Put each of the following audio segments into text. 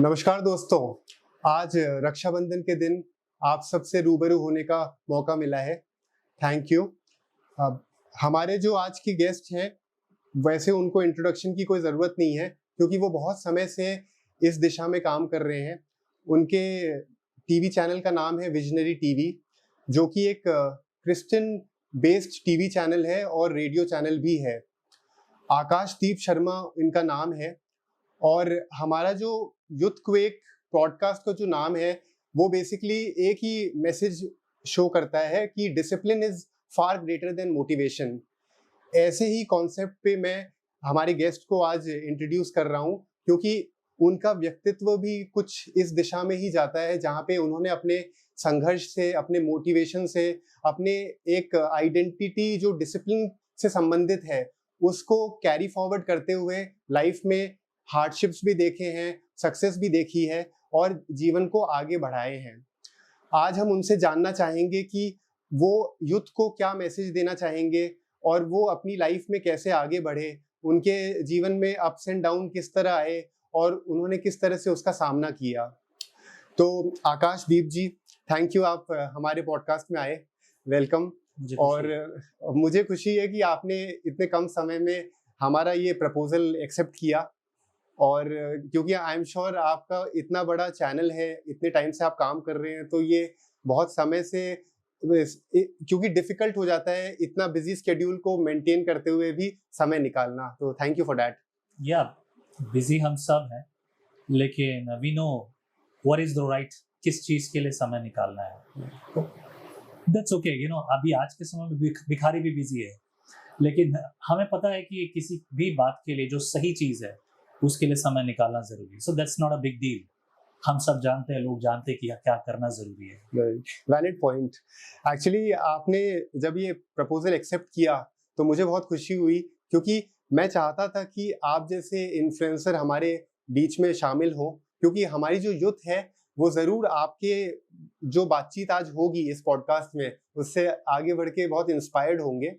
नमस्कार दोस्तों, आज रक्षाबंधन के दिन आप सबसे रूबरू होने का मौका मिला है। Thank you. अब हमारे जो आज की गेस्ट हैं, वैसे उनको इंट्रोडक्शन की कोई ज़रूरत नहीं है क्योंकि वो बहुत समय से इस दिशा में काम कर रहे हैं। उनके टीवी चैनल का नाम है विज़नरी टीवी, जो कि एक क्रिश्चियन बेस्ड टीवी चैनल है और रेडियो चैनल भी है। आकाशदीप शर्मा इनका नाम है और हमारा जो यूथ क्वेक पॉडकास्ट का जो नाम है, वो बेसिकली एक ही मैसेज शो करता है कि discipline is far greater than motivation. ऐसे ही कॉन्सेप्ट पे मैं हमारे गेस्ट को आज इंट्रोड्यूस कर रहा हूँ क्योंकि उनका व्यक्तित्व भी कुछ इस दिशा में ही जाता है जहाँ पे उन्होंने अपने संघर्ष से, अपने मोटिवेशन से, अपने एक आइडेंटिटी जो डिसिप्लिन से संबंधित है उसको कैरी फॉरवर्ड करते हुए लाइफ में हार्डशिप्स भी देखे हैं, सक्सेस भी देखी है और जीवन को आगे बढ़ाए हैं। आज हम उनसे जानना चाहेंगे कि वो यूथ को क्या मैसेज देना चाहेंगे और वो अपनी लाइफ में कैसे आगे बढ़े, उनके जीवन में अप्स एंड डाउन किस तरह आए और उन्होंने किस तरह से उसका सामना किया। तो आकाशदीप जी, थैंक यू, आप हमारे पॉडकास्ट में आए। वेलकम। और मुझे खुशी है कि आपने इतने कम समय में हमारा ये प्रपोजल एक्सेप्ट किया और क्योंकि आई एम श्योर आपका इतना बड़ा चैनल है, इतने टाइम से आप काम कर रहे हैं, तो ये बहुत समय से क्योंकि डिफिकल्ट हो जाता है इतना बिजी स्केड्यूल को मेंटेन करते हुए भी समय निकालना, तो थैंक यू फॉर दैट। या बिजी हम सब हैं, लेकिन we know what is the right, किस चीज के लिए समय निकालना है। तो दैट्स ओके, यू नो, अभी आज के समय में भिखारी भी बिजी है, लेकिन हमें पता है कि किसी भी बात के लिए जो सही चीज है उसके लिए समय निकालना जरूरी है। So that's not a big deal. हम सब जानते हैं, लोग जानते हैं कि क्या करना जरूरी है। Valid point. एक्चुअली आपने जब ये प्रपोजल एक्सेप्ट किया तो मुझे बहुत खुशी हुई क्योंकि मैं चाहता था कि आप जैसे इन्फ्लुएंसर हमारे बीच में शामिल हो, क्योंकि हमारी जो यूथ है वो जरूर आपके जो बातचीत आज होगी इस पॉडकास्ट में उससे आगे बढ़ के बहुत इंस्पायर्ड होंगे।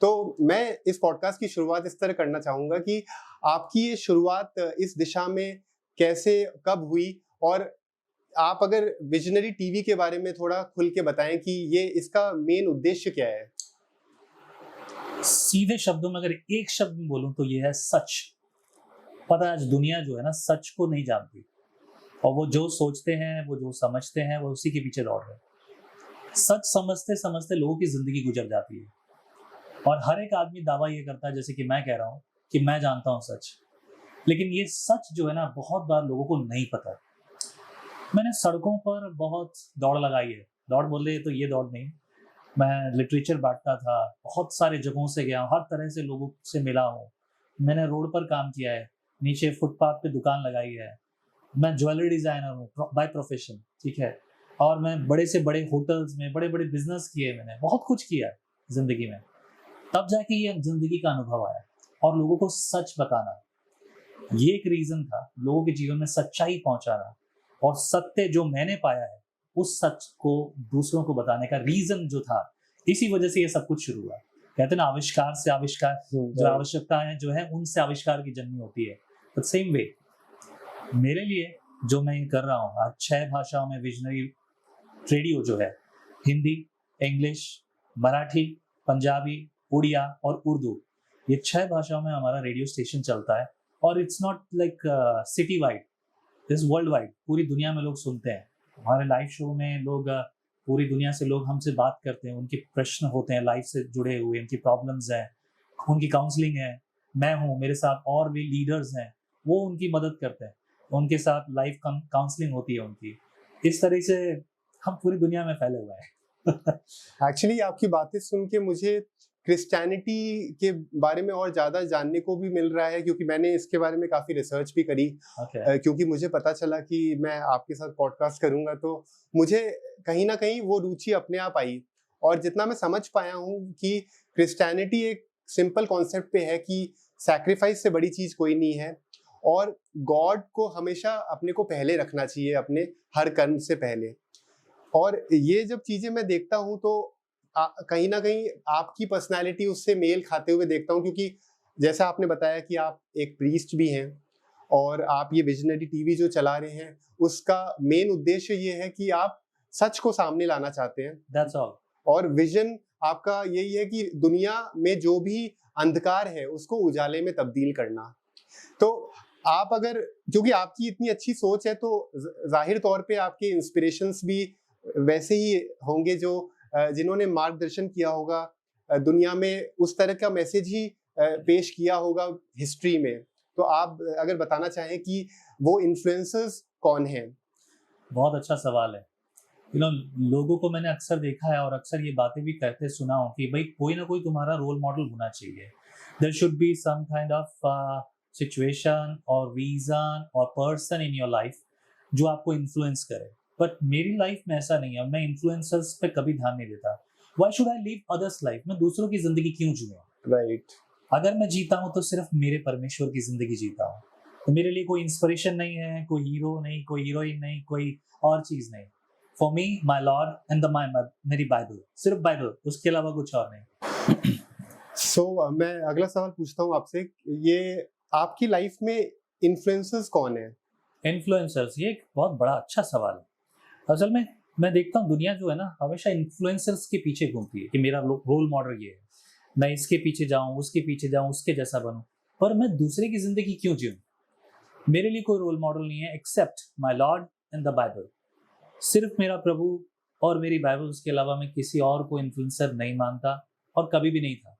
तो मैं इस पॉडकास्ट की शुरुआत इस तरह करना चाहूंगा कि आपकी ये शुरुआत इस दिशा में कैसे, कब हुई, और आप अगर विजनरी टीवी के बारे में थोड़ा खुल के बताएं कि ये इसका मेन उद्देश्य क्या है। सीधे शब्दों में अगर एक शब्द में बोलूं तो ये है सच। पता है, आज दुनिया जो है ना, सच को नहीं जानती, और वो जो सोचते हैं, वो जो समझते हैं, वो उसी के पीछे दौड़ रहे हैं। सच समझते समझते लोगों की जिंदगी गुजर जाती है और हर एक आदमी दावा ये करता है, जैसे कि मैं कह रहा हूँ कि मैं जानता हूँ सच, लेकिन ये सच जो है ना, बहुत बार लोगों को नहीं पता। मैंने सड़कों पर बहुत दौड़ लगाई है। दौड़ बोले तो ये दौड़ नहीं, मैं लिटरेचर बांटता था, बहुत सारे जगहों से गया हूँ, हर तरह से लोगों से मिला हूँ। मैंने रोड पर काम किया है, नीचे फुटपाथ पे दुकान लगाई है। मैं ज्वेलरी डिजाइनर हूँ बाय प्रोफेशन, ठीक है। और मैं बड़े से बड़े होटल्स में बड़े बड़े बिजनेस किए, मैंने बहुत कुछ किया है जिंदगी में। तब जाके ये जिंदगी का अनुभव आया और लोगों को सच बताना, ये एक रीजन था, लोगों के जीवन में सच्चाई पहुंचाना, और सत्य जो मैंने पाया है उस सच को दूसरों को बताने का रीजन जो था, इसी वजह से ये सब कुछ शुरू हुआ। कहते ना, आविष्कार से आविष्कार, जो आवश्यकताएं जो है उनसे आविष्कार की जन्म होती है। तो सेम वे मेरे लिए जो मैं ये कर रहा हूँ, आज 6 भाषाओं में विजनरी रेडियो जो है, हिंदी, इंग्लिश, मराठी, पंजाबी, उड़िया और उर्दू, ये 6 भाषाओं में हमारा रेडियो स्टेशन चलता है। और it's not like city wide, it's world wide, पूरी दुनिया में लोग सुनते हैं हमारे लाइव शो में। लोग पूरी दुनिया से लोग हमसे बात करते हैं, उनके प्रश्न होते हैं लाइफ से जुड़े हुए, उनकी प्रॉब्लम्स हैं, उनकी काउंसलिंग है। मैं हूँ, मेरे साथ और भी लीडर्स हैं, वो उनकी मदद करते हैं, उनके साथ लाइफ काउंसलिंग होती है उनकी। इस तरह से हम पूरी दुनिया में फैले हुए हैं। एक्चुअली आपकी बातें सुन के मुझे क्रिश्चियनिटी के बारे में और ज़्यादा जानने को भी मिल रहा है क्योंकि मैंने इसके बारे में काफ़ी रिसर्च भी करी। क्योंकि मुझे पता चला कि मैं आपके साथ पॉडकास्ट करूंगा, तो मुझे कहीं ना कहीं वो रुचि अपने आप आई। और जितना मैं समझ पाया हूँ कि क्रिश्चियनिटी एक सिंपल कॉन्सेप्ट पे है कि सैक्रिफाइस से बड़ी चीज़ कोई नहीं है और गॉड को हमेशा अपने को पहले रखना चाहिए, अपने हर कर्म से पहले। और ये जब चीज़ें मैं देखता हूँ तो कहीं ना कहीं आपकी पर्सनालिटी उससे मेल खाते हुए देखता हूँ, क्योंकि जैसा आपने बताया कि आप एक प्रीस्ट भी हैं और आप ये विजनरी टीवी जो चला रहे हैं, उसका मेन उद्देश्य ये है कि आप सच को सामने लाना चाहते हैं। That's all. और विजन आपका यही है कि दुनिया में जो भी अंधकार है उसको उजाले में तब्दील करना। तो आप अगर, क्योंकि आपकी इतनी अच्छी सोच है, तो जाहिर तौर पे आपके इंस्पिरेशंस भी वैसे ही होंगे जो जिन्होंने मार्गदर्शन किया होगा दुनिया में, उस तरह का मैसेज ही पेश किया होगा हिस्ट्री में। तो आप अगर बताना चाहें कि वो इन्फ्लुएंसर्स कौन हैं? बहुत अच्छा सवाल है। लोगों को मैंने अक्सर देखा है और अक्सर ये बातें भी कहते सुना हो कि भाई कोई ना कोई तुम्हारा रोल मॉडल होना चाहिए। There should be some kind of situation और रीजन और पर्सन इन योर लाइफ जो आपको इन्फ्लुएंस करे। बट मेरी लाइफ में ऐसा नहीं है, मैं इन्फ्लुएंसर्स पे कभी ध्यान नहीं देता। Why should I live others life? मैं दूसरों की जिंदगी क्यों जीऊं? राइट। अगर मैं जीता हूं तो सिर्फ मेरे परमेश्वर की जिंदगी जीता हूं। तो मेरे लिए कोई इंस्पिरेशन नहीं है, कोई हीरो नहीं, कोई हीरोइन नहीं, कोई और चीज नहीं। For me my Lord and मेरी बाइबल, सिर्फ बाइबल, उसके अलावा कुछ और नहीं। मैं अगला सवाल पूछता हूँ आपसे, ये आपकी लाइफ में इन्फ्लुएंसर्स कौन है? इन्फ्लुएंसर्स, ये एक बहुत बड़ा अच्छा सवाल है। असल में मैं देखता हूँ दुनिया जो है ना, हमेशा इन्फ्लुएंसर्स के पीछे घूमती है कि मेरा रोल मॉडल ये है, मैं इसके पीछे जाऊं, उसके पीछे जाऊं, उसके जैसा बनूं। पर मैं दूसरे की जिंदगी क्यों जीऊं? मेरे लिए कोई रोल मॉडल नहीं है except my Lord and the Bible. सिर्फ मेरा प्रभु और मेरी बाइबल, उसके अलावा मैं किसी और को इन्फ्लुएंसर नहीं मानता और कभी भी नहीं था।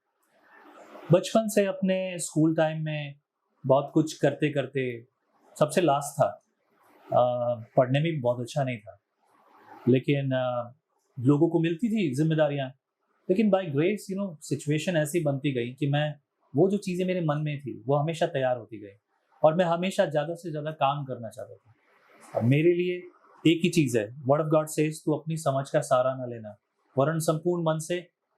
बचपन से अपने स्कूल टाइम में बहुत कुछ करते करते सबसे लास्ट था। पढ़ने में भी बहुत अच्छा नहीं था, लेकिन लोगों को मिलती थी जिम्मेदारियां, लेकिन बाय ग्रेस सिचुएशन ऐसी बनती गई कि मैं, वो जो चीज़ें मेरे मन में थी वो हमेशा तैयार होती गई और मैं हमेशा ज़्यादा से ज़्यादा काम करना चाहता था। और मेरे लिए एक ही चीज़ है, वर्ड ऑफ गॉड सेज, तू अपनी समझ का सहारा न लेना, वरन संपूर्ण मन से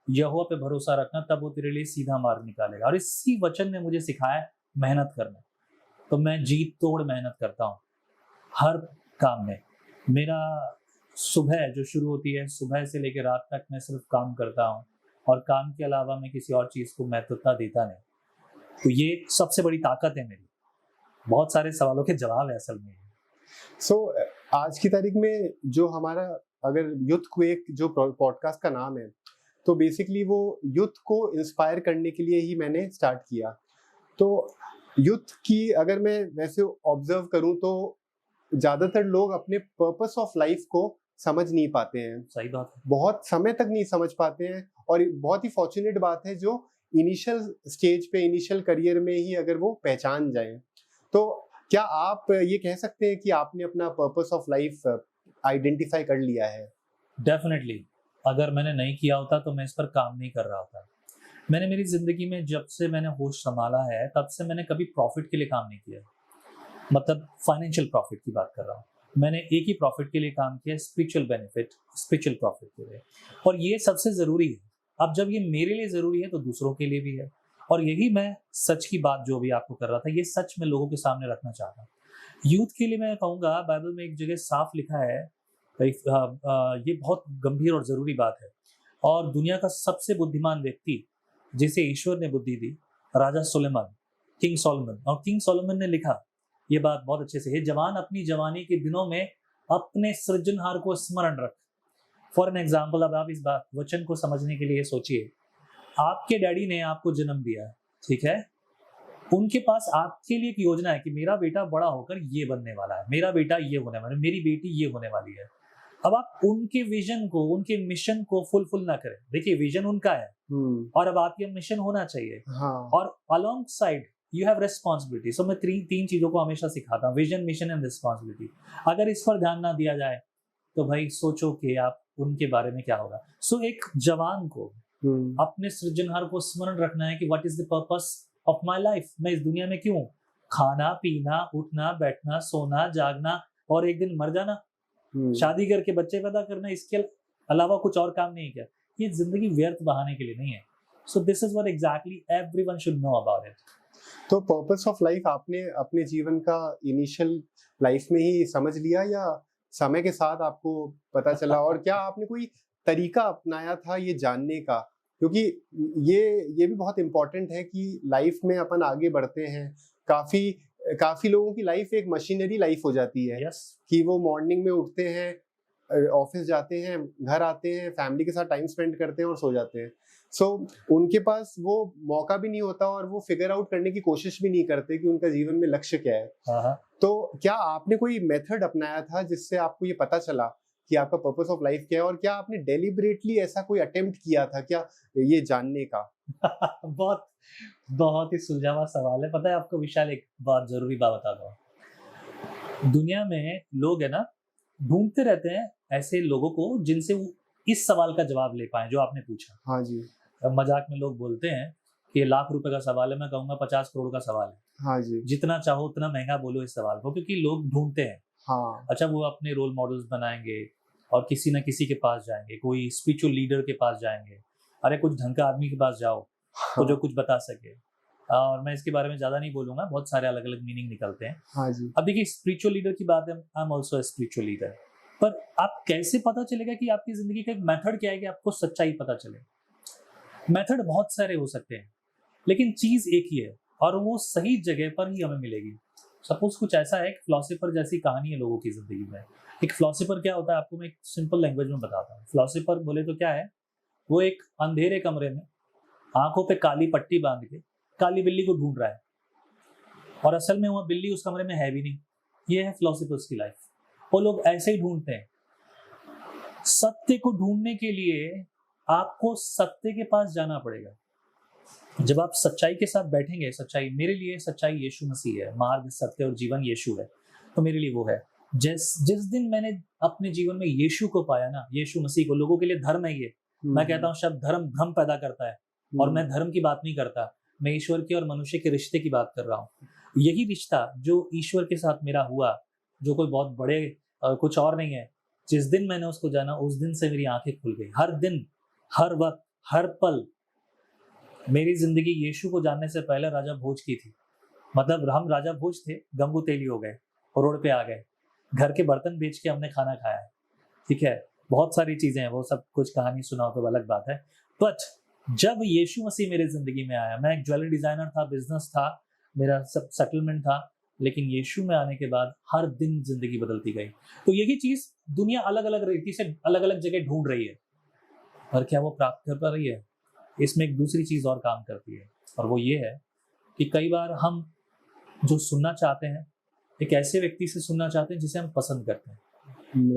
यहोवा पे भरोसा रखना, तब वो तेरे लिए सीधा मार्ग निकालेगा। और इसी वचन ने मुझे सिखाया मेहनत करना। तो मैं जी तोड़ मेहनत करता हूँ हर काम में। मेरा सुबह जो शुरू होती है, सुबह से लेकर रात तक मैं सिर्फ काम करता हूँ और काम के अलावा मैं किसी और चीज़ को महत्वता देता नहीं। तो ये सबसे बड़ी ताकत है मेरी। बहुत सारे सवालों के जवाब है असल में। आज की तारीख में जो हमारा, अगर यूथ को एक जो पॉडकास्ट का नाम है, तो बेसिकली वो यूथ को इंस्पायर करने के लिए ही मैंने स्टार्ट किया। तो यूथ की अगर मैं वैसे ऑब्जर्व करूं तो ज्यादातर लोग अपने पर्पस ऑफ लाइफ को समझ नहीं पाते हैं। सही बात है। बहुत समय तक नहीं समझ पाते हैं, और बहुत ही फॉर्चुनेट बात है जो इनिशियल स्टेज पे, इनिशियल करियर में ही अगर वो पहचान जाएं। तो क्या आप ये कह सकते हैं कि आपने अपना पर्पस ऑफ लाइफ आइडेंटिफाई कर लिया है? डेफिनेटली। अगर मैंने नहीं किया होता तो मैं इस पर काम नहीं कर रहा होता। मैंने मेरी जिंदगी में जब से मैंने होश संभाला है तब से मैंने कभी प्रॉफिट के लिए काम नहीं किया, मतलब फाइनेंशियल प्रॉफिट की बात कर रहा हूँ। मैंने एक ही प्रॉफिट के लिए काम किया, स्पिरिचुअल बेनिफिट, स्पिरिचुअल प्रॉफिट के लिए। और ये सबसे जरूरी है। अब जब ये मेरे लिए जरूरी है तो दूसरों के लिए भी है। और यही मैं सच की बात जो भी आपको कर रहा था, ये सच मैं लोगों के सामने रखना चाहता हूँ। यूथ के लिए मैं कहूँगा, बाइबल में एक जगह साफ लिखा है, ये बहुत गंभीर और जरूरी बात है। और दुनिया का सबसे बुद्धिमान व्यक्ति जिसे ईश्वर ने बुद्धि दी, राजा सुलेमान, किंग सोलोमन, और किंग सोलोमन ने लिखा ये बात बहुत अच्छे से, हे जवान, अपनी जवानी के दिनों में अपने सृजनहार को स्मरण रख। फॉर एन एग्जाम्पल, अब आप इस बात वचन को समझने के लिए सोचिए, आपके डैडी ने आपको जन्म दिया, ठीक है, उनके पास आपके लिए एक योजना है कि मेरा बेटा बड़ा होकर ये बनने वाला है, मेरा बेटा ये होने वाला है, मेरी बेटी ये होने वाली है। अब आप उनके विजन को, उनके मिशन को फुलफिल ना करें। देखिए, विजन उनका है और अब आपका मिशन होना चाहिए। हाँ। और alongside you have responsibility. So मैं तीन चीजों को हमेशा सिखाता हूँ, विजन, मिशन एंड रिस्पॉन्सिबिलिटी। अगर इस पर ध्यान ना दिया जाए तो भाई सोचो कि आप उनके बारे में क्या होगा। सो एक जवान को अपने सृजनहार को स्मरण रखना है कि what is the purpose of my life. मैं इस दुनिया में क्यों? खाना, पीना, उठना, बैठना, सोना, जागना और एक दिन मर जाना, शादी करके बच्चे पैदा करना, इसके अलावा कुछ और काम नहीं किया। ये जिंदगी व्यर्थ बहाने के लिए नहीं है। So this is what exactly everyone should know about it. तो पर्पस ऑफ लाइफ आपने अपने जीवन का इनिशियल लाइफ में ही समझ लिया या समय के साथ आपको पता चला? और क्या आपने कोई तरीका अपनाया था ये जानने का? क्योंकि ये भी बहुत इम्पोर्टेंट है कि लाइफ में अपन आगे बढ़ते हैं, काफ़ी काफी लोगों की लाइफ एक मशीनरी लाइफ हो जाती है यस कि वो मॉर्निंग में उठते हैं, ऑफिस जाते हैं, घर आते हैं, फैमिली के साथ टाइम स्पेंड करते हैं और सो जाते हैं। सो उनके पास वो मौका भी नहीं होता और वो फिगर आउट करने की कोशिश भी नहीं करते कि उनका जीवन में लक्ष्य क्या है। हाँ तो क्या आपने कोई मेथड अपनाया था जिससे आपको ये पता चला कि आपका पर्पस ऑफ लाइफ क्या है, और क्या आपने डेलिबरेटली ऐसा कोई अटेम्प्ट किया था क्या ये जानने का? बहुत बहुत ही सुलझावा सवाल है। पता है आपको विशाल, एक बात जरूरी बात बता दो। दुनिया में लोग है ना, ढूंढते रहते हैं ऐसे लोगों को जिनसे वो इस सवाल का जवाब ले पाए जो आपने पूछा। हाँ जी। मजाक में लोग बोलते हैं कि ये लाख रुपए का सवाल है, मैं कहूंगा 50 करोड़ का सवाल है। हाँ जी। जितना चाहो उतना महंगा बोलो इस सवाल को, क्योंकि लोग ढूंढते हैं। हाँ। अच्छा, वो अपने रोल मॉडल्स बनाएंगे और किसी न किसी के पास जाएंगे, कोई स्पिरिचुअल लीडर के पास जाएंगे। अरे कुछ ढंग का आदमी के पास जाओ तो जो कुछ बता सके। और मैं इसके बारे में ज्यादा नहीं बोलूंगा, बहुत सारे अलग अलग मीनिंग निकलते हैं। हाँ जी। अब देखिए, स्पिरिचुअल लीडर की बात है, I am also spiritual leader. पर आप कैसे पता चलेगा कि आपकी जिंदगी का एक मेथड क्या है कि आपको सच्चाई पता चले? मेथड बहुत सारे हो सकते हैं, लेकिन चीज एक ही है और वो सही जगह पर ही हमें मिलेगी। सपोज कुछ ऐसा है, फिलोसोफर जैसी कहानी है लोगों की जिंदगी में। एक फिलोसोफर क्या होता है, आपको मैं एक सिंपल लैंग्वेज में बताता हूँ। फिलोसोफर बोले तो क्या है, वो एक अंधेरे कमरे में आंखों पे काली पट्टी बांध के काली बिल्ली को ढूंढ रहा है, और असल में वो बिल्ली उस कमरे में है भी नहीं। ये है फिलोसोफर्स की लाइफ। वो लोग ऐसे ही ढूंढते हैं। सत्य को ढूंढने के लिए आपको सत्य के पास जाना पड़ेगा। जब आप सच्चाई के साथ बैठेंगे, सच्चाई मेरे लिए सच्चाई यीशु मसीह है, मार्ग सत्य और जीवन यीशु है, तो मेरे लिए वो है। जिस जिस दिन मैंने अपने जीवन में यीशु को पाया ना, यीशु मसीह को, लोगों के लिए धर्म है ये। मैं कहता हूँ शब्द धर्म भ्रम पैदा करता है, और मैं धर्म की बात नहीं करता, मैं ईश्वर के और मनुष्य के रिश्ते की बात कर रहा हूँ। यही रिश्ता जो ईश्वर के साथ मेरा हुआ, जो कोई बहुत बड़े कुछ और नहीं है, जिस दिन मैंने उसको जाना उस दिन से मेरी आंखें खुल गई। हर दिन, हर वक्त, हर पल मेरी जिंदगी यीशु को जानने से पहले राजा भोज की थी। मतलब हम राजा भोज थे, गंगू तेली हो गए और रोड पे आ गए, घर के बर्तन बेच के हमने खाना खाया है। ठीक है, बहुत सारी चीजें हैं, वो सब कुछ कहानी सुनाओ तो अलग बात है। बट जब यीशु मसीह मेरे जिंदगी में आया, मैं एक ज्वेलरी डिजाइनर था, बिजनेस था, मेरा सब सेटलमेंट था, लेकिन यीशु में आने के बाद हर दिन जिंदगी बदलती गई। तो यही चीज दुनिया अलग अलग रीति से अलग अलग जगह ढूंढ रही है, पर क्या वो प्राप्त कर पा रही है? इसमें एक दूसरी चीज और काम करती है, और वो ये है कि कई बार हम जो सुनना चाहते हैं, एक ऐसे व्यक्ति से सुनना चाहते हैं जिसे हम पसंद करते हैं,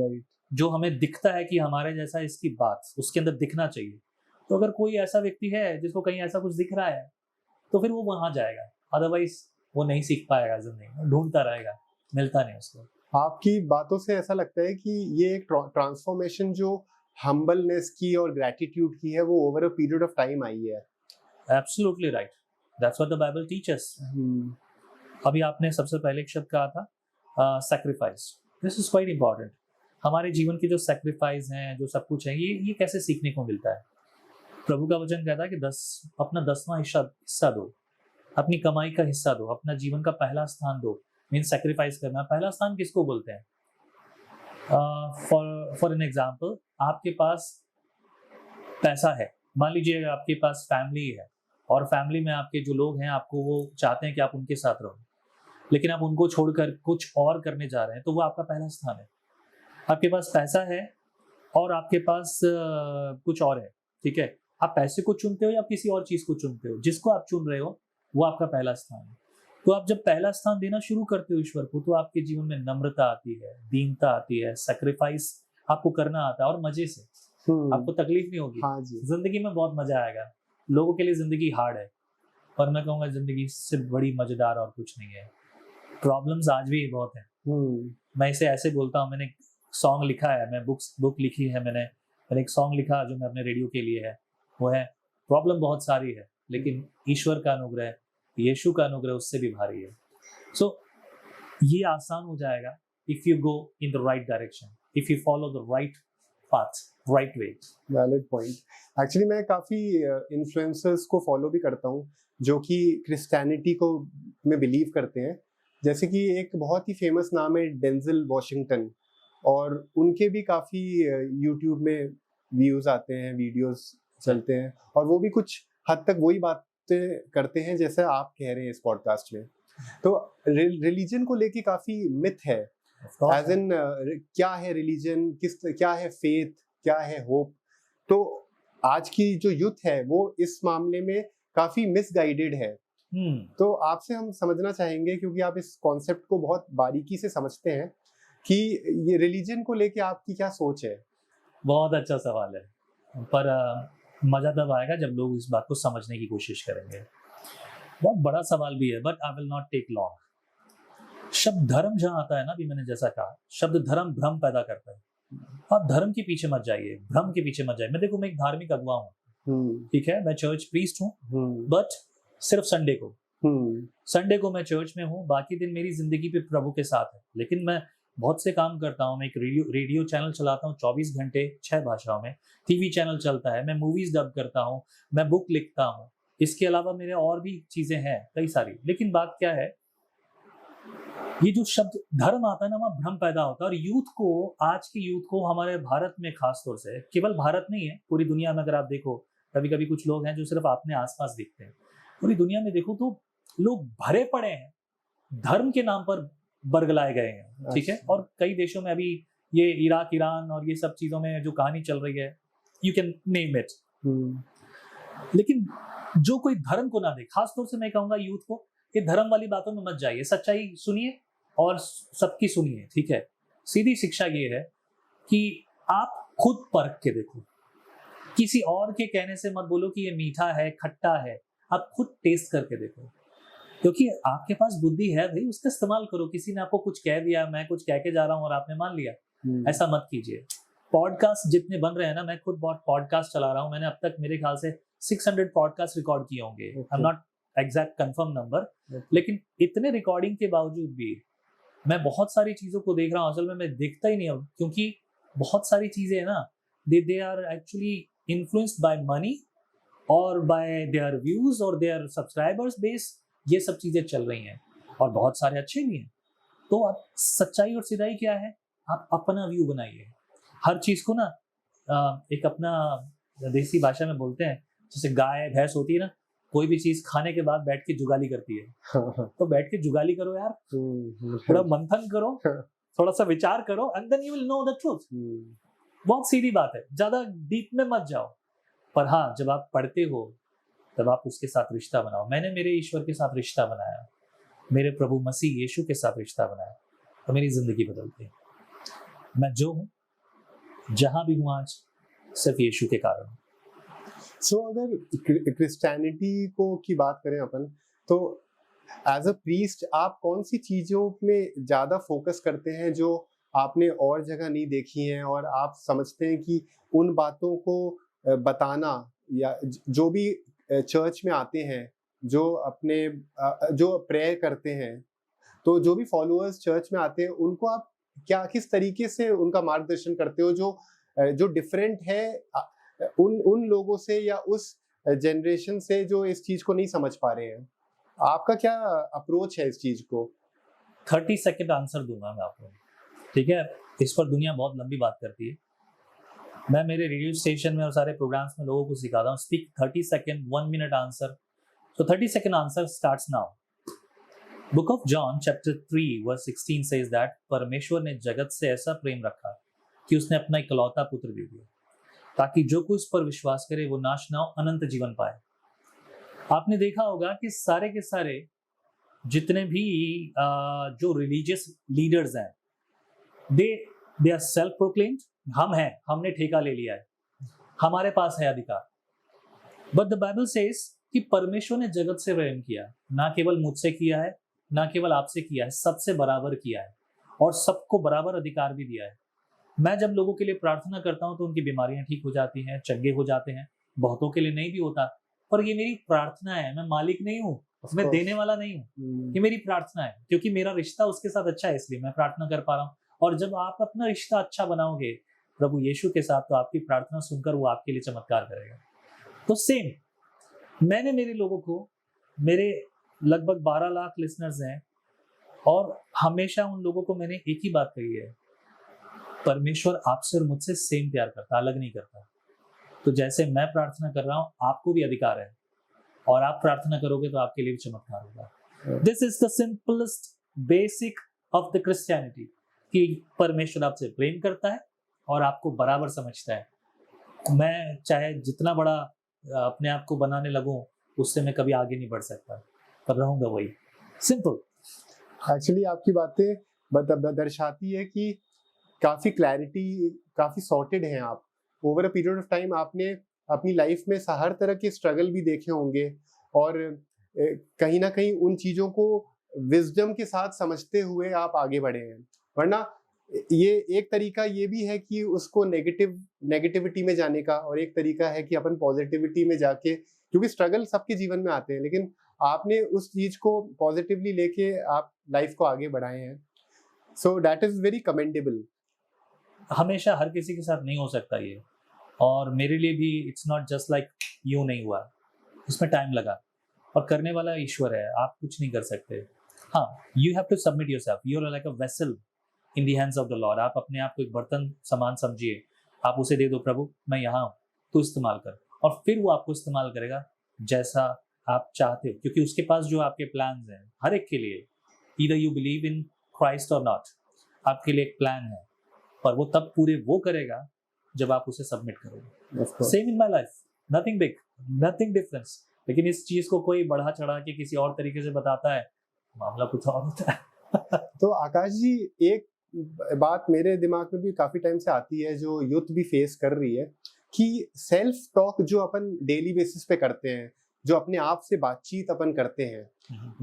राइट। जो हमें दिखता है कि हमारे जैसा इसकी बात उसके अंदर दिखना चाहिए। तो अगर कोई ऐसा व्यक्ति है जिसको कहीं ऐसा कुछ दिख रहा है, तो फिर वो वहां जाएगा, अदरवाइज वो नहीं सीख पाएगा जिंदगी में, ढूंढता रहेगा, मिलता नहीं उसको। आपकी बातों से ऐसा लगता है कि ये एक ट्रांसफॉर्मेशन जो हम्बलनेस की और ग्रैटिट्यूड की है, वो over a period of time आई है। Absolutely right, that's what the Bible teachers. अभी आपने सबसे पहले एक शब्द कहा था sacrifice. This is quite important. हमारे जीवन की जो सैक्रिफाइस हैं, जो सब कुछ है, ये कैसे सीखने को मिलता है? प्रभु का वचन कहता है कि अपना 10वां हिस्सा दो, अपनी कमाई का हिस्सा दो, अपना जीवन का पहला स्थान दो। मीन सैक्रिफाइस करना। पहला स्थान किसको बोलते हैं? फॉर एन एग्जाम्पल, आपके पास पैसा है, मान लीजिए आपके पास फैमिली है, और फैमिली में आपके जो लोग हैं, आपको वो चाहते हैं कि आप उनके साथ रहो, लेकिन आप उनको छोड़कर कुछ और करने जा रहे हैं, तो वो आपका पहला स्थान है। आपके पास पैसा है और आपके पास कुछ और है, ठीक है, आप पैसे को चुनते हो या किसी और चीज को चुनते हो? जिसको आप चुन रहे हो वो आपका पहला स्थान है। तो आप जब पहला स्थान देना शुरू करते हो ईश्वर को, तो आपके जीवन में नम्रता आती है, दीनता आती है, सैक्रिफाइस आपको करना आता है, और मजे से। आपको तकलीफ नहीं होगी। हाँ जी। जिंदगी में बहुत मजा आएगा। लोगों के लिए जिंदगी हार्ड है, पर मैं कहूंगा जिंदगी से बड़ी मजेदार और कुछ नहीं है। प्रॉब्लम्स आज भी बहुत है। मैं इसे ऐसे बोलता हूँ, मैंने सॉन्ग लिखा है, मैं बुक लिखी है, मैंने एक सॉन्ग लिखा जो मैं अपने रेडियो के लिए है, वो है प्रॉब्लम बहुत सारी है, लेकिन ईश्वर का अनुग्रह, यीशु का अनुग्रह उससे भी भारी है। सो ये आसान हो जाएगा if you go in the right direction, if you follow the right path, right way. Valid point. Actually मैं काफी इन्फ्लुएंसर्स को फॉलो भी करता हूँ जो कि क्रिश्चियनिटी को में बिलीव करते हैं। जैसे कि एक बहुत ही फेमस नाम है डेंजल वॉशिंगटन, और उनके भी काफी यूट्यूब में व्यूज आते हैं, वीडियोस चलते हैं, और वो भी कुछ हद तक वही बातें करते हैं जैसे आप कह रहे हैं इस पॉडकास्ट में। तो रिलीजन को लेके काफी मिथ है, एज इन क्या है रिलीजन, क्या है फेथ, क्या है होप। तो आज की जो यूथ है वो इस मामले में काफी मिसगाइडेड है। तो आपसे हम समझना चाहेंगे, क्योंकि आप इस कॉन्सेप्ट को बहुत बारीकी से समझते हैं, कि ये रिलीजन को लेके आपकी क्या सोच है। बहुत अच्छा सवाल है, पर मजा तब आएगा जब लोग इस बात को समझने की कोशिश करेंगे। बहुत बड़ा सवाल भी है, but I will not take long. शब्द धर्म जहां आता है ना, अभी मैंने जैसा कहा, शब्द धर्म भ्रम पैदा करता है। आप धर्म के पीछे मत जाइए, भ्रम के पीछे मत जाइए। मैं देखो, मैं एक धार्मिक अगुवा हूँ, ठीक है, मैं चर्च प्रीस्ट हूँ, बट सिर्फ संडे को मैं चर्च में हूँ, बाकी दिन मेरी जिंदगी पे प्रभु के साथ है। लेकिन मैं बहुत से काम करता हूँ, मैं एक रेडियो चैनल चलाता हूँ 24 घंटे 6 भाषाओं में, टीवी चैनल चलता है, मैं मूवीज डब करता हूँ, मैं बुक लिखता हूँ, इसके अलावा मेरे और भी चीजें हैं कई सारी। लेकिन बात क्या है, ये जो शब्द धर्म आता है ना, वहाँ भ्रम पैदा होता है। और यूथ को, आज की यूथ को, हमारे भारत में खास तौर से, केवल भारत नहीं है, पूरी दुनिया में अगर आप देखो, कभी कभी कुछ लोग हैं जो सिर्फ अपने आसपास दिखते हैं, पूरी दुनिया में देखो तो लोग भरे पड़े हैं, धर्म के नाम पर बरगलाए गए हैं, ठीक है। और कई देशों में अभी ये इराक, ईरान और ये सब चीजों में जो कहानी चल रही है, यू कैन नेम इट। लेकिन जो कोई धर्म को ना दे, खास तौर से मैं कहूंगा यूथ को, ये धर्म वाली बातों में मत जाइए, सच्चाई सुनिए और सबकी सुनिए, ठीक है। सीधी शिक्षा ये है कि आप खुद परख के देखो, किसी और के कहने से मत बोलो कि ये मीठा है, खट्टा है, आप खुद टेस्ट करके देखो, क्योंकि आपके पास बुद्धि है भाई, उसका इस्तेमाल करो। किसी ने आपको कुछ कह दिया, मैं कुछ कह के जा रहा हूँ और आपने मान लिया, ऐसा मत कीजिए। पॉडकास्ट जितने बन रहे हैं ना, मैं खुद बहुत पॉडकास्ट चला रहा हूँ, मैंने अब तक मेरे ख्याल से 600 पॉडकास्ट रिकॉर्ड किए होंगे, I am not exact confirm number, लेकिन इतने रिकॉर्डिंग के बावजूद भी मैं बहुत सारी चीजों को देख रहा हूँ। असल में मैं देखता ही नहीं हूँ, क्योंकि बहुत सारी चीजें है ना, they are actually influenced by money और बाय देयर व्यूज और देयर सब्सक्राइबर्स बेस, ये सब चीजें चल रही हैं, और बहुत सारे अच्छे भी हैं। तो आप सच्चाई और सीधाई क्या है, आप अपना व्यू बनाइए हर चीज को ना। एक अपना देसी भाषा में बोलते हैं, जैसे गाय भैंस होती है ना, कोई भी चीज खाने के बाद बैठ के जुगाली करती है, तो बैठ के जुगाली करो यार, थोड़ा मंथन करो, थोड़ा सा विचार करो, and then you will know the truth. बहुत सीधी बात है, ज्यादा डीप में मत जाओ। पर हाँ, जब आप पढ़ते हो तब आप उसके साथ रिश्ता बनाओ। मैंने मेरे ईश्वर के साथ रिश्ता बनाया, मेरे प्रभु मसीह यीशु के साथ रिश्ता बनाया, तो मेरी जिंदगी बदल गई। मैं जो हूँ, जहां भी हूँ आज, सिर्फ यीशु के कारण। अगर क्रिश्चियनिटी को की बात करें अपन, तो एज अ प्रीस्ट आप कौन सी चीजों में ज्यादा फोकस करते हैं जो आपने और जगह नहीं देखी हैं, और आप समझते हैं कि उन बातों को बताना, या जो भी चर्च में आते हैं, जो अपने जो प्रेयर करते हैं, तो जो भी फॉलोअर्स चर्च में आते हैं, उनको आप किस तरीके से उनका मार्गदर्शन करते हो, जो डिफरेंट है उन लोगों से या उस जनरेशन से जो इस चीज को नहीं समझ पा रहे हैं? आपका क्या अप्रोच है इस चीज को? 30 सेकंड आंसर दूंगा मैं आपको, ठीक है। इस पर दुनिया बहुत लंबी बात करती है। मैं मेरे रेडियो स्टेशन में और सारे प्रोग्राम्स में लोगों को सिखाता हूँ, speak 30 second 1 minute answer. So 30 second answer starts now. Book of John chapter 3 verse 16 says that परमेश्वर ने जगत से ऐसा प्रेम रखा कि उसने अपना इकलौता पुत्र दे दिया, ताकि जो कोई उस पर विश्वास करे वो नाश ना हो, अनंत जीवन पाए। आपने देखा होगा कि सारे के सारे जितने भी जो रिलीजियस लीडर्स हैं, दे आर सेल्फ प्रोक्लेम्ड, हमने ठेका ले लिया है, हमारे पास है अधिकार। बट द बाइबल सेज कि परमेश्वर ने जगत से प्रेम किया, ना केवल मुझसे किया है, ना केवल आपसे किया है, सबसे बराबर किया है, और सबको बराबर अधिकार भी दिया है। मैं जब लोगों के लिए प्रार्थना करता हूं तो उनकी बीमारियां ठीक हो जाती हैं, चंगे हो जाते हैं। बहुतों के लिए नहीं भी होता, पर ये मेरी प्रार्थना है, मैं मालिक नहीं हूँ, मैं देने वाला नहीं हूँ, ये मेरी प्रार्थना है, क्योंकि मेरा रिश्ता उसके साथ अच्छा है, इसलिए मैं प्रार्थना कर पा रहा हूँ। और जब आप अपना रिश्ता अच्छा बनाओगे प्रभु यीशु के साथ, तो आपकी प्रार्थना सुनकर वो आपके लिए चमत्कार करेगा। तो सेम मैंने मेरे लोगों को, मेरे लगभग 12 लाख लिसनर्स हैं, और हमेशा उन लोगों को मैंने एक ही बात कही है, परमेश्वर आपसे और मुझसे सेम प्यार करता, अलग नहीं करता। तो जैसे मैं प्रार्थना कर रहा हूँ, आपको भी अधिकार है, और आप प्रार्थना करोगे तो आपके लिए भी चमत्कार होगा। This is the simplest basic of the Christianity कि परमेश्वर आपसे प्रेम करता है और आपको बराबर समझता है। मैं चाहे जितना बड़ा अपने आप को बनाने लगूं, उससे मैं कभी आगे नहीं बढ़ सकता, पर रहूंगा वही। सिंपल। एक्चुअली आपकी बातें दर्शाती है कि काफी क्लैरिटी, काफी सॉर्टेड हैं आप। Over a period of time आपने अपनी लाइफ में हर तरह के स्ट्रगल भी देखे होंगे और कहीं ना कहीं उन चीजों को विजडम के साथ समझते हुए आप आगे बढ़े हैं। वरना ये एक तरीका ये भी है कि उसको नेगेटिविटी में जाने का, और एक तरीका है कि अपन पॉजिटिविटी में जाके, क्योंकि स्ट्रगल सबके जीवन में आते हैं, लेकिन आपने उस चीज को पॉजिटिवली लेके आप लाइफ को आगे बढ़ाए हैं। So that is very commendable. हमेशा हर किसी के साथ नहीं हो सकता ये, और मेरे लिए भी इट्स नॉट जस्ट लाइक यूं नहीं हुआ, इसमें टाइम लगा, और करने वाला ईश्वर है, आप कुछ नहीं कर सकते। हाँ, you have to submit yourself, you are like a vessel in the hands of the Lord. आप अपने आप को एक बर्तन समान समझिए, आप उसे दे दो, प्रभु मैं यहाँ हूँ, तू इस्तेमाल कर, और फिर वो आपको इस्तेमाल करेगा जैसा आप चाहते हो, क्योंकि उसके पास जो आपके प्लान्स हैं हर एक के लिए, either you believe in Christ और नॉट, आपके लिए एक प्लान है, पर वो तब पूरे वो करेगा जब आप उसे सबमिट करोगे। Same in my life, nothing big, nothing difference, लेकिन इस चीज को कोई बढ़ा चढ़ा के किसी और तरीके से बताता है, मामला कुछ और होता है। तो आकाश जी, एक बात मेरे दिमाग में भी काफी टाइम से आती है, जो यूथ भी फेस कर रही है, कि सेल्फ टॉक जो अपन डेली बेसिस पे करते हैं, जो अपने आप से बातचीत अपन करते हैं,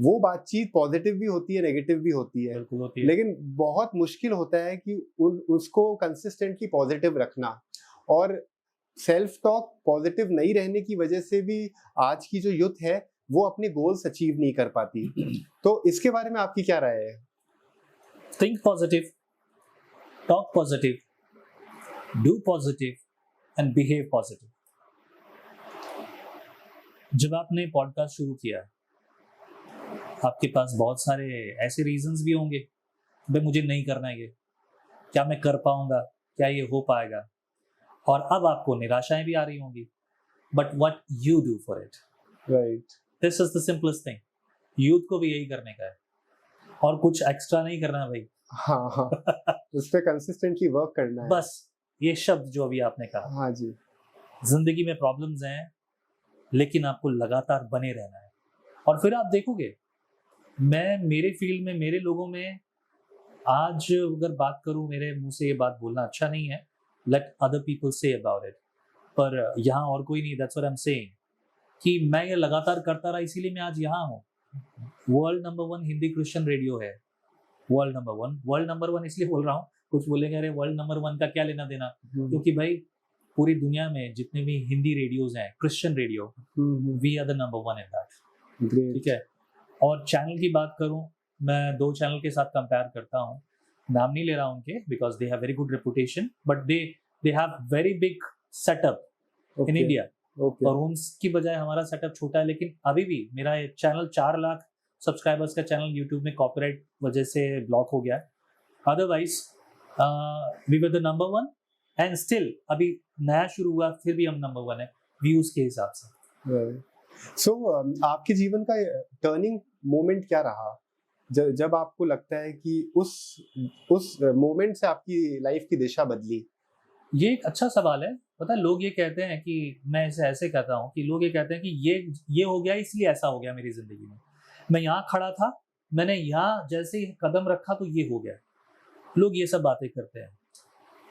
वो बातचीत पॉजिटिव भी होती है, नेगेटिव भी होती है, लेकिन बहुत मुश्किल होता है कि उसको कंसिस्टेंटली पॉजिटिव रखना। और सेल्फ टॉक पॉजिटिव नहीं रहने की वजह से भी आज की जो यूथ है वो अपने गोल्स अचीव नहीं कर पाती। तो इसके बारे में आपकी क्या राय है? Think positive, talk positive, do positive and behave positive. जब आपने पॉडकास्ट शुरू किया, आपके पास बहुत सारे ऐसे रीजंस भी होंगे, भाई मुझे नहीं करना है ये, क्या मैं कर पाऊंगा, क्या ये हो पाएगा, और अब आपको निराशाएं भी आ रही होंगी, but what you do for it, right, this is the simplest thing. Youth को भी यही करने का है, और कुछ एक्स्ट्रा नहीं करना भाई। हाँ हाँ, उस पे कंसिस्टेंटली वर्क करना है। बस ये शब्द जो अभी आपने कहा, हाँ जी, जिंदगी में प्रॉब्लम्स हैं, लेकिन आपको लगातार बने रहना है, और फिर आप देखोगे, मैं मेरे फील्ड में, मेरे लोगों में आज अगर बात करूं, मेरे मुंह से ये बात बोलना अच्छा नहीं है, let other people say about it, पर यहाँ और कोई नहीं, that's what I am saying, कि मैं ये लगातार करता रहा, इसीलिए मैं आज यहाँ हूँ। World number 1 Hindi Christian radio है, वर्ल्ड नंबर वन इसलिए बोल रहा हूँ, कुछ बोलेंगे अरे वर्ल्ड नंबर 1 का क्या लेना देना, क्योंकि भाई पूरी दुनिया में जितने भी हिंदी रेडियोज हैं, Christian radio, we are the number 1 in that, ठीक है। और चैनल की बात करूं, मैं 2 चैनल के साथ कंपेयर करता हूं, नाम नहीं ले रहा उनके, because they have very good reputation, but they have very big setup in India, और उनकी बजाय हमारा सेटअप छोटा है, लेकिन अभी भी मेरा चैनल 4 लाख सब्सक्राइबर्स का चैनल यूट्यूब में कॉपीराइट वजह से ब्लॉक हो गया, otherwise we were the number 1, and still अभी नया शुरू हुआ, फिर भी हम नंबर 1 है व्यूज के हिसाब से। सो आपके जीवन का टर्निंग मोमेंट क्या रहा, जब आपको लगता है कि उस मोमेंट से आपकी लाइफ की दिशा बदली? ये एक अच्छा सवाल है। पता है, लोग ये कहते हैं कि, मैं इसे ऐसे कहता हूँ कि लोग ये कहते हैं कि ये हो गया इसलिए ऐसा हो गया मेरी जिंदगी में, मैं यहाँ खड़ा था, मैंने यहाँ जैसे ही कदम रखा तो ये हो गया। लोग ये सब बातें करते हैं,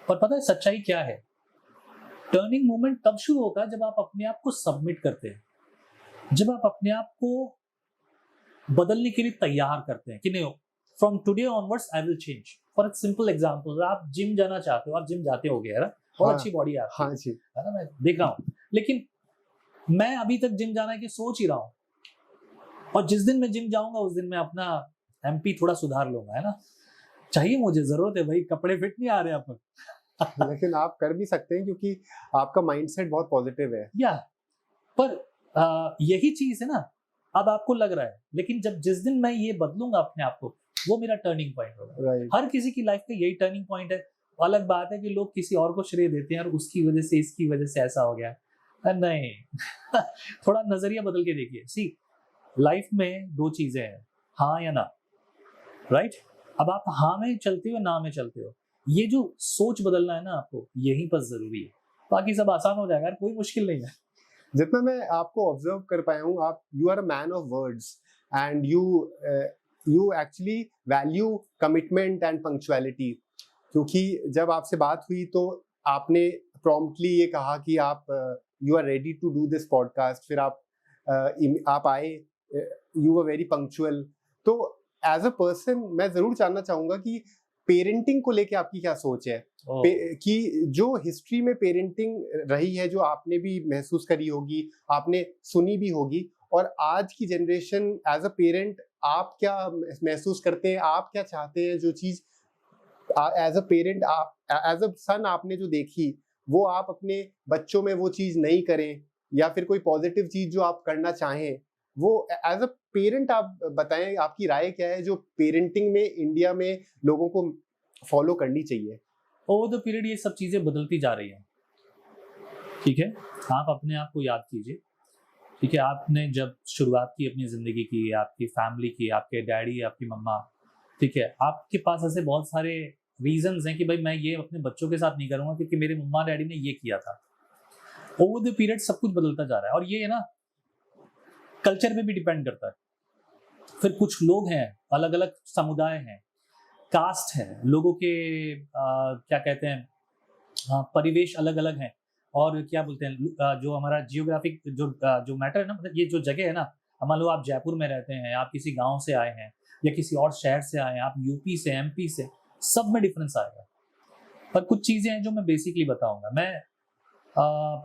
पर पता है सच्चाई क्या है? टर्निंग मोमेंट तब शुरू होता है जब आप अपने आप को सबमिट करते हैं, जब आप अपने आप को बदलने के लिए तैयार करते हैं कि नहीं, from today onwards I will change. For simple example, आप जिम जाना चाहते हो, आप जिम जाते होगे है ना, बहुत अच्छी बॉडी है आपकी, हाँ जी, है ना, मैं देख रहा हूँ, लेकिन मैं अभी तक जिम जाने की सोच ही रहा हूँ, और जिस दिन मैं जिम जाऊंगा उस दिन मैं अपना एमपी थोड़ा सुधार लूंगा, है ना, चाहिए मुझे, जरूरत है भाई, कपड़े फिट नहीं आ रहे आप लेकिन आप कर भी सकते हैं क्योंकि आपका माइंडसेट बहुत पॉजिटिव है। या पर यही चीज है ना, अब आपको लग रहा है, लेकिन जिस दिन मैं ये बदलूंगा अपने आप को, वो मेरा टर्निंग पॉइंट होगा। हर किसी की लाइफ का यही टर्निंग पॉइंट है। अलग बात है कि लोग किसी और को श्रेय देते हैं, और उसकी वजह से, इसकी वजह से ऐसा हो गया, नहीं थोड़ा नजरिया बदल के देखिए। सी, लाइफ में 2 चीजें हैं, हाँ या ना, राइट? अब आप हाँ में चलते हो, ना में चलते हो, ये जो सोच बदलना है ना आपको, यही बस जरूरी है, बाकी सब आसान हो जाएगा, कोई मुश्किल नहीं है। जितना मैं आपको ऑब्जर्व कर पाया हूँ, आप you are a man of words and you actually value commitment and punctuality. क्योंकि जब आपसे बात हुई तो आपने प्रॉम्प्टली ये कहा कि आप you are ready to do this podcast, फिर आप आए, यू आर वेरी पंक्चुअल। तो एज अ पर्सन मैं जरूर जानना चाहूंगा कि पेरेंटिंग को लेके आपकी क्या सोच है, कि जो हिस्ट्री में पेरेंटिंग रही है, जो आपने भी महसूस करी होगी, आपने सुनी भी होगी, और आज की जनरेशन एज अ पेरेंट आप क्या महसूस करते हैं, आप क्या चाहते हैं, जो चीज as a parent as a son आपने जो देखी, वो आप अपने बच्चों में वो चीज नहीं करें, या फिर कोई पॉजिटिव चीज जो आप करना चाहें, वो एज अ पेरेंट आप बताएं, आपकी राय क्या है जो पेरेंटिंग में इंडिया में लोगों को फॉलो करनी चाहिए? ओवर द पीरियड ये सब चीजें बदलती जा रही हैं, ठीक है? आप अपने आप को याद कीजिए, ठीक है? आपने जब शुरुआत की अपनी जिंदगी की, आपकी फैमिली की, आपके डैडी, आपकी मम्मा, ठीक है, आपके पास ऐसे बहुत सारे रीजंस हैं कि भाई मैं ये अपने बच्चों के साथ नहीं करूंगा क्योंकि मेरे मम्मा डैडी ने ये किया था। ओवर द पीरियड सब कुछ बदलता जा रहा है, और ये है ना, कल्चर पे भी डिपेंड करता है। फिर कुछ लोग हैं, अलग अलग समुदाय हैं, कास्ट है, लोगों के क्या कहते हैं, परिवेश अलग अलग हैं, और क्या बोलते हैं, जो हमारा जियोग्राफिक जो मैटर है ना, मतलब ये जो जगह है ना, मान लो आप जयपुर में रहते हैं, आप किसी गांव से आए हैं या किसी और शहर से आए हैं, आप यूपी से, एमपी से, सब में डिफरेंस आएगा। पर कुछ चीजें हैं जो मैं बेसिकली बताऊंगा। मैं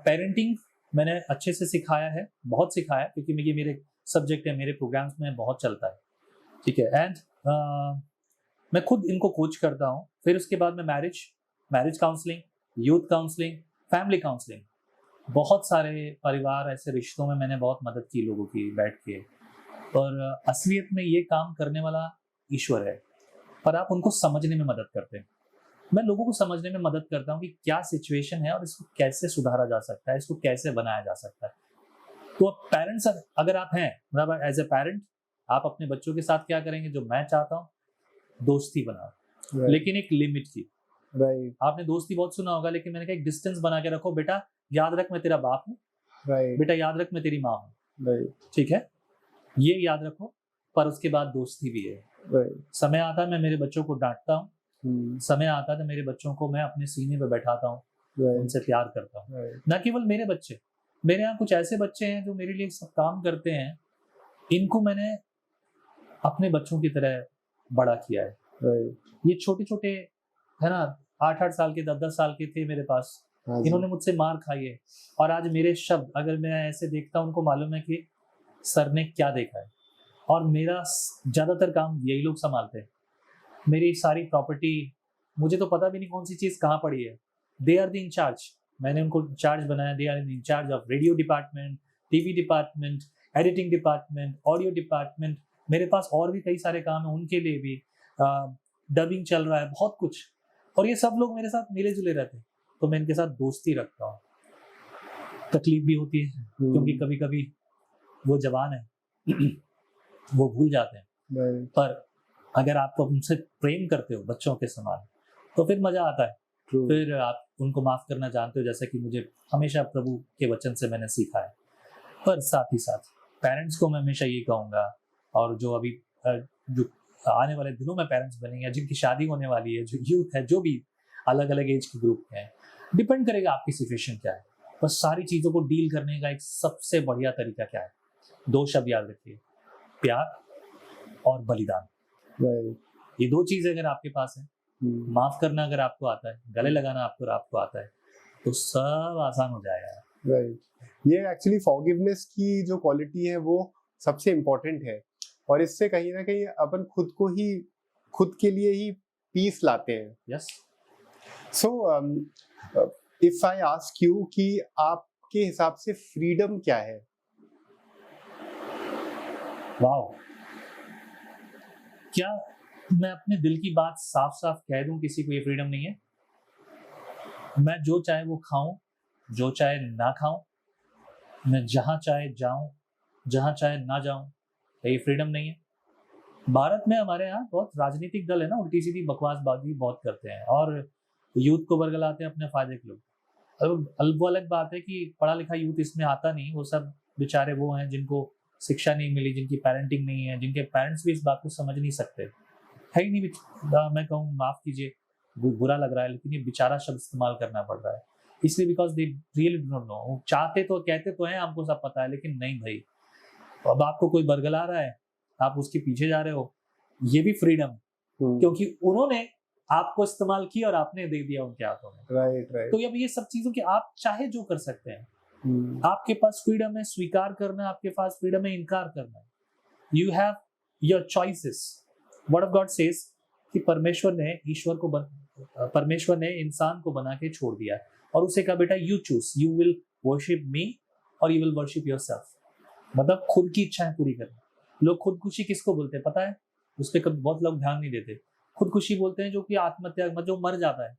पेरेंटिंग मैंने अच्छे से सिखाया है, बहुत सिखाया, क्योंकि ये मेरे सब्जेक्ट है, मेरे प्रोग्राम्स में बहुत चलता है, ठीक है? एंड मैं खुद इनको कोच करता हूँ। फिर उसके बाद मैं marriage counselling, youth counselling, family counselling, बहुत सारे परिवार ऐसे रिश्तों में मैंने बहुत मदद की लोगों की बैठ के। और असलियत में ये काम करने वाला ईश्वर है, पर आप उनको समझने में मदद करते हैं। मैं लोगों को समझने में मदद करता हूँ कि क्या सिचुएशन है और इसको कैसे सुधारा जा सकता है, इसको कैसे बनाया जा सकता है। तो पेरेंट्स अगर आप हैं, मतलब एज ए पेरेंट, आप अपने बच्चों के साथ क्या करेंगे, जो मैं चाहता हूँ, दोस्ती बनाओ, लेकिन एक लिमिट की। आपने दोस्ती बहुत सुना होगा, लेकिन मैंने कहा एक डिस्टेंस बना के रखो। बेटा याद रख मैं तेरा बाप हूँ, बेटा याद रख मैं तेरी माँ हूँ, ठीक है? ये याद रखो, पर उसके बाद दोस्ती भी है। समय आता है मैं मेरे बच्चों को डांटता हूँ, समय आता है मेरे बच्चों को मैं अपने सीने पे बैठाता हूँ, उनसे प्यार करता हूँ। न केवल मेरे बच्चे, मेरे यहाँ कुछ ऐसे बच्चे हैं जो मेरे लिए सब काम करते हैं, इनको मैंने अपने बच्चों की तरह बड़ा किया है। ये छोटे छोटे है ना, 8-8 साल के, 10-10 साल के थे मेरे पास, इन्होंने मुझसे मार खाई है, और आज मेरे शब्द अगर मैं ऐसे देखता हूँ, उनको मालूम है कि सर ने क्या देखा है, और मेरा ज्यादातर काम यही लोग संभालते हैं। मेरी सारी प्रॉपर्टी, मुझे तो पता भी नहीं कौन सी चीज कहाँ पड़ी है, दे आर द इंचार्ज। मैंने उनको इंचार्ज बनाया, they are incharge of radio department, TV department, editing department, audio department. मेरे पास और भी कई सारे काम है, उनके लिए भी डबिंग चल रहा है, बहुत कुछ। और ये सब लोग मेरे साथ मिले जुले रहते हैं, तो मैं इनके साथ दोस्ती रखता हूँ। तकलीफ भी होती है क्योंकि कभी कभी वो जवान है वो भूल जाते हैं, पर अगर आप उनसे प्रेम करते हो बच्चों के समान, तो फिर मजा आता है। फिर आप उनको माफ करना जानते हो, जैसा कि मुझे हमेशा प्रभु के वचन से मैंने सीखा है। पर साथ ही साथ पेरेंट्स को मैं हमेशा ये कहूंगा, और जो अभी जो आने वाले दिनों में पेरेंट्स बनेंगे, जिनकी शादी होने वाली है, जो यूथ है, जो भी अलग अलग एज के ग्रुप है, डिपेंड करेगा आपकी सिचुएशन क्या है। बस सारी चीजों को डील करने का एक सबसे बढ़िया तरीका क्या है, 2 शब्द याद रखिए, प्यार और बलिदान। ये 2 चीजें अगर आपके पास है, माफ करना अगर आपको आता है, गले लगाना आपको आता है, तो सब आसान हो जाएगा। ये एक्चुअली फॉरगिवनेस की जो क्वालिटी है वो सबसे इम्पोर्टेंट है, और इससे कहीं ना कहीं अपन खुद के लिए ही पीस लाते हैं। Yes. So if I ask you कि आपके हिसाब से फ्रीडम क्या है? वाओ, क्या मैं अपने दिल की बात साफ साफ कह दूं किसी को ये फ्रीडम नहीं है? मैं जो चाहे वो खाऊं, जो चाहे ना खाऊं, मैं जहां चाहे जाऊं, जहां चाहे ना जाऊं, ये फ्रीडम नहीं है? भारत में हमारे यहाँ बहुत राजनीतिक दल है ना, उल्टी सीधी बकवासबाजी बहुत करते हैं और यूथ को बरगलाते हैं अपने फायदे के लिए। अब वो अलग बात है कि पढ़ा लिखा यूथ इसमें आता नहीं, वो सब बेचारे वो हैं जिनको शिक्षा नहीं मिली, जिनकी पेरेंटिंग नहीं है, जिनके पेरेंट्स भी इस बात को समझ नहीं सकते, है ही नहीं। मैं कहूँ माफ कीजिए, बुरा लग रहा है, लेकिन ये बेचारा शब्द इस्तेमाल करना पड़ रहा है इसलिए because they really do not know. चाहते तो कहते तो हैं हमको सब पता है, लेकिन नहीं भाई, अब आपको कोई बरगला रहा है, आप उसके पीछे जा रहे हो, ये भी फ्रीडम, क्योंकि उन्होंने आपको इस्तेमाल किया और आपने दे दिया उनके हाथों में। राइट। तो अब ये सब चीजों की आप चाहे जो कर सकते हैं, आपके पास फ्रीडम है स्वीकार करना, आपके पास फ्रीडम है इनकार करना। You have your choices. Word of God says कि परमेश्वर ने इंसान को बना के छोड़ दिया और उसे कहा बेटा you choose, you will worship me और यू विल वर्शिप योरसेल्फ। मतलब खुद की इच्छाएं पूरी करना। लोग खुदकुशी किसको बोलते हैं पता है? उस पर कभी बहुत लोग ध्यान नहीं देते। खुदकुशी बोलते हैं जो कि आत्महत्या, जो मर जाता है।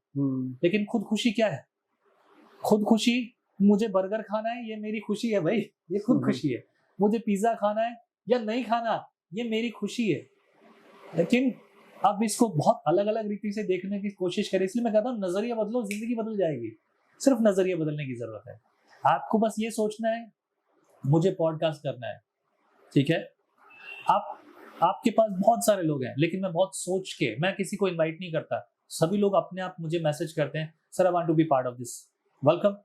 लेकिन खुदकुशी क्या है? खुदकुशी, मुझे बर्गर खाना है ये मेरी खुशी है भाई, ये खुदकुशी है। मुझे पिज्जा खाना है या नहीं खाना, ये मेरी खुशी है। लेकिन अब इसको बहुत अलग अलग रीति से देखने की कोशिश करें, इसलिए मैं कहता हूँ नजरिया बदलो, जिंदगी बदल जाएगी। सिर्फ नजरिया बदलने की जरूरत है। आपको बस ये सोचना है मुझे पॉडकास्ट करना है, ठीक है? आपके पास बहुत सारे लोग हैं, लेकिन मैं बहुत सोच के, मैं किसी को इनवाइट नहीं करता, सभी लोग अपने आप मुझे मैसेज करते हैं, sir I want to be part of this, welcome.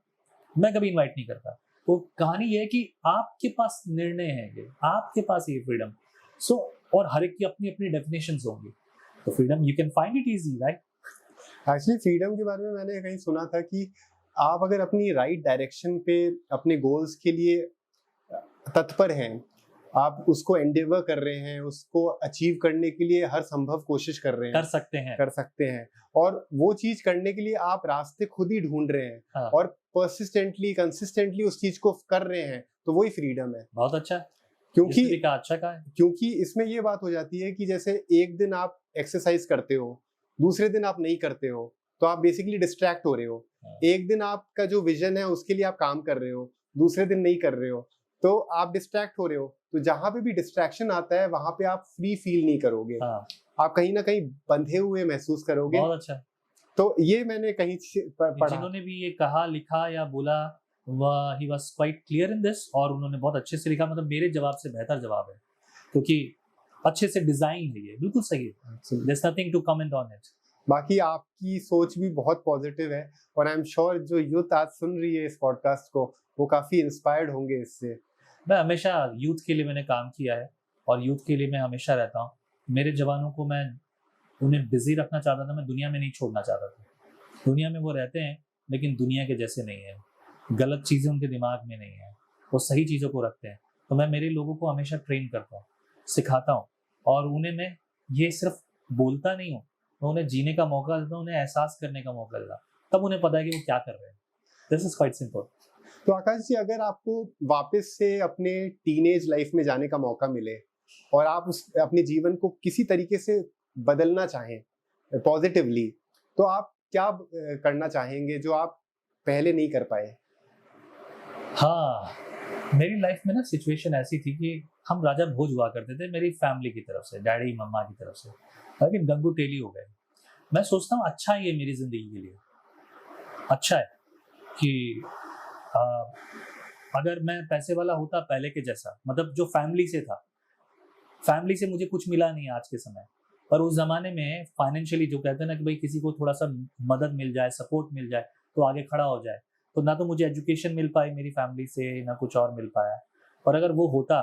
मैं कभी इनवाइट नहीं करता। तो कहानी ये है कि आपके पास निर्णय है, आपके पास ये फ्रीडम। सो और हर एक की अपनी अपनी डेफिनेशंस होंगी। तो freedom you can find it easy, right? Actually freedom के बारे में मैंने कहीं सुना था कि आप अगर अपनी राइट डायरेक्शन पे अपने गोल्स के लिए तत्पर हैं, आप उसको एंडेवर कर रहे हैं, उसको अचीव करने के लिए हर संभव कोशिश कर रहे हैं, कर सकते हैं और वो चीज करने के लिए आप रास्ते खुद ही ढूंढ रहे हैं। हाँ। और कंसिस्टेंटली उस चीज को कर रहे हैं, तो वही फ्रीडम है। बहुत अच्छा। क्योंकि इसमें ये बात हो जाती है कि जैसे एक दिन आप एक्सरसाइज करते हो, दूसरे दिन आप नहीं करते हो, तो आप बेसिकली डिस्ट्रैक्ट हो रहे हो। एक दिन आपका जो विजन है उसके लिए आप काम कर रहे हो, दूसरे दिन नहीं कर रहे हो, तो आप डिस्ट्रैक्ट हो रहे हो। तो जहां पे भी डिस्ट्रैक्शन आता है वहां पे आप फ्री फील नहीं करोगे। आप कहीं ना कहीं बंधे हुए महसूस करोगे। बहुत अच्छा। तो ये मैंने कहीं पढ़ा। जिन्होंने भी ये कहा, लिखा या बोला, he was quite clear in this, और उन्होंने बहुत अच्छे से लिखा। मतलब मेरे जवाब से बेहतर जवाब है, क्योंकि अच्छे से डिजाइन है, ये बिल्कुल सही है। There's nothing to comment on it. बाकी आपकी सोच भी बहुत पॉजिटिव है और आई एम श्योर जो यूथ आज सुन रही है इस पॉडकास्ट को, वो काफी इंस्पायर्ड होंगे इससे। मैं हमेशा यूथ के लिए मैंने काम किया है और यूथ के लिए मैं हमेशा रहता हूँ। मेरे जवानों को मैं उन्हें बिजी रखना चाहता था, मैं दुनिया में नहीं छोड़ना चाहता था। दुनिया में वो रहते हैं लेकिन दुनिया के जैसे नहीं है, गलत चीज़ें उनके दिमाग में नहीं है, वो सही चीज़ों को रखते हैं। तो मैं मेरे लोगों को हमेशा ट्रेन करता हूँ, सिखाता हूँ, और उन्हें मैं ये सिर्फ बोलता नहीं हूँ, मैं उन्हें जीने का मौका देता हूँ, उन्हें एहसास करने का मौका देता हूँ, तब उन्हें पता है कि वो क्या कर रहे हैं। This is quite simple. तो आकाश जी, अगर आपको वापस से अपने टीनेज लाइफ में जाने का मौका मिले और आप अपने जीवन को किसी तरीके से बदलना चाहें पॉजिटिवली, तो आप क्या करना चाहेंगे जो आप पहले नहीं कर पाए? हाँ, मेरी लाइफ में ना सिचुएशन ऐसी थी कि हम राजा भोज हुआ करते थे मेरी फैमिली की तरफ से, डैडी मम्मा की तरफ से, लेकिन गंगू तेली हो गए। मैं सोचता हूँ अच्छा है ये मेरी जिंदगी के लिए, अच्छा है कि अगर मैं पैसे वाला होता पहले के जैसा, मतलब जो फैमिली से था, फैमिली से मुझे कुछ मिला नहीं आज के समय, पर उस जमाने में फाइनेंशियली जो कहते हैं ना कि भाई किसी को थोड़ा सा मदद मिल जाए, सपोर्ट मिल जाए तो आगे खड़ा हो जाए, तो ना तो मुझे एजुकेशन मिल पाई मेरी फैमिली से, ना कुछ और मिल पाया। और अगर वो होता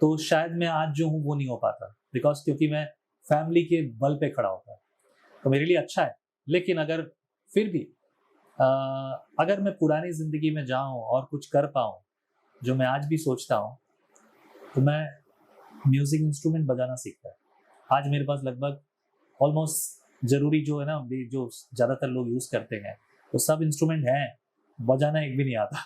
तो शायद मैं आज जो हूँ वो नहीं हो पाता, बिकॉज क्योंकि मैं फैमिली के बल पे खड़ा होता। तो मेरे लिए अच्छा है। लेकिन अगर फिर भी अगर मैं पुरानी जिंदगी में जाऊं और कुछ कर पाऊं जो मैं आज भी सोचता हूं, तो मैं म्यूजिक इंस्ट्रूमेंट बजाना सीखता है। आज मेरे पास लगभग ऑलमोस्ट जरूरी जो है ना, जो ज्यादातर लोग यूज करते हैं, तो सब इंस्ट्रूमेंट हैं, बजाना एक भी नहीं आता।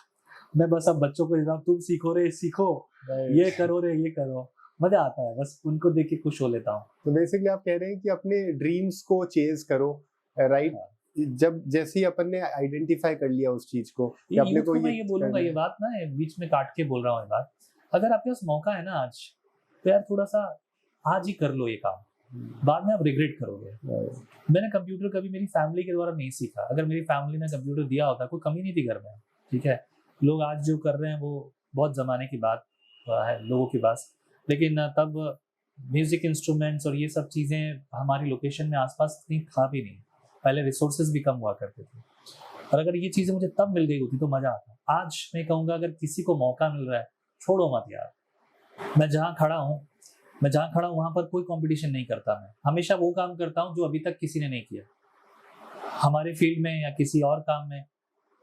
मैं बस अब बच्चों को देता हूँ, तुम सीखो रे, सीखो, ये करो रे, ये करो, मजा आता है, बस उनको देख के खुश हो लेता हूँ। तो बेसिकली आप कह रहे हैं कि अपने ड्रीम्स को चेज करो, राइट? जब जैसे ही अपन ने आइडेंटिफाई कर लिया उस चीज को, अपने को मैं ये बोलूंगा, ये बात ना बीच में काट के बोल रहा हूँ, ये बात, अगर आपके पास मौका है ना आज, तो यार थोड़ा सा आज ही कर लो ये काम, बाद में आप रिग्रेट करोगे। मैंने कंप्यूटर कभी मेरी फैमिली के द्वारा नहीं सीखा। अगर मेरी फैमिली ने कंप्यूटर दिया होता, कोई कमी नहीं थी घर में, ठीक है। लोग आज जो कर रहे हैं वो बहुत ज़माने की बात है लोगों के पास, लेकिन तब म्यूजिक इंस्ट्रूमेंट्स और ये सब चीज़ें हमारी लोकेशन में आसपास इतनी था भी नहीं। पहले रिसोर्सेज भी कम हुआ करते थे, और अगर ये चीज़ें मुझे तब मिल गई होती तो मज़ा आता। आज मैं कहूँगा अगर किसी को मौका मिल रहा है, छोड़ो मत यार। मैं जहाँ खड़ा हूँ वहाँ पर कोई कंपटीशन नहीं करता। मैं हमेशा वो काम करता हूँ जो अभी तक किसी ने नहीं किया, हमारे फील्ड में या किसी और काम में,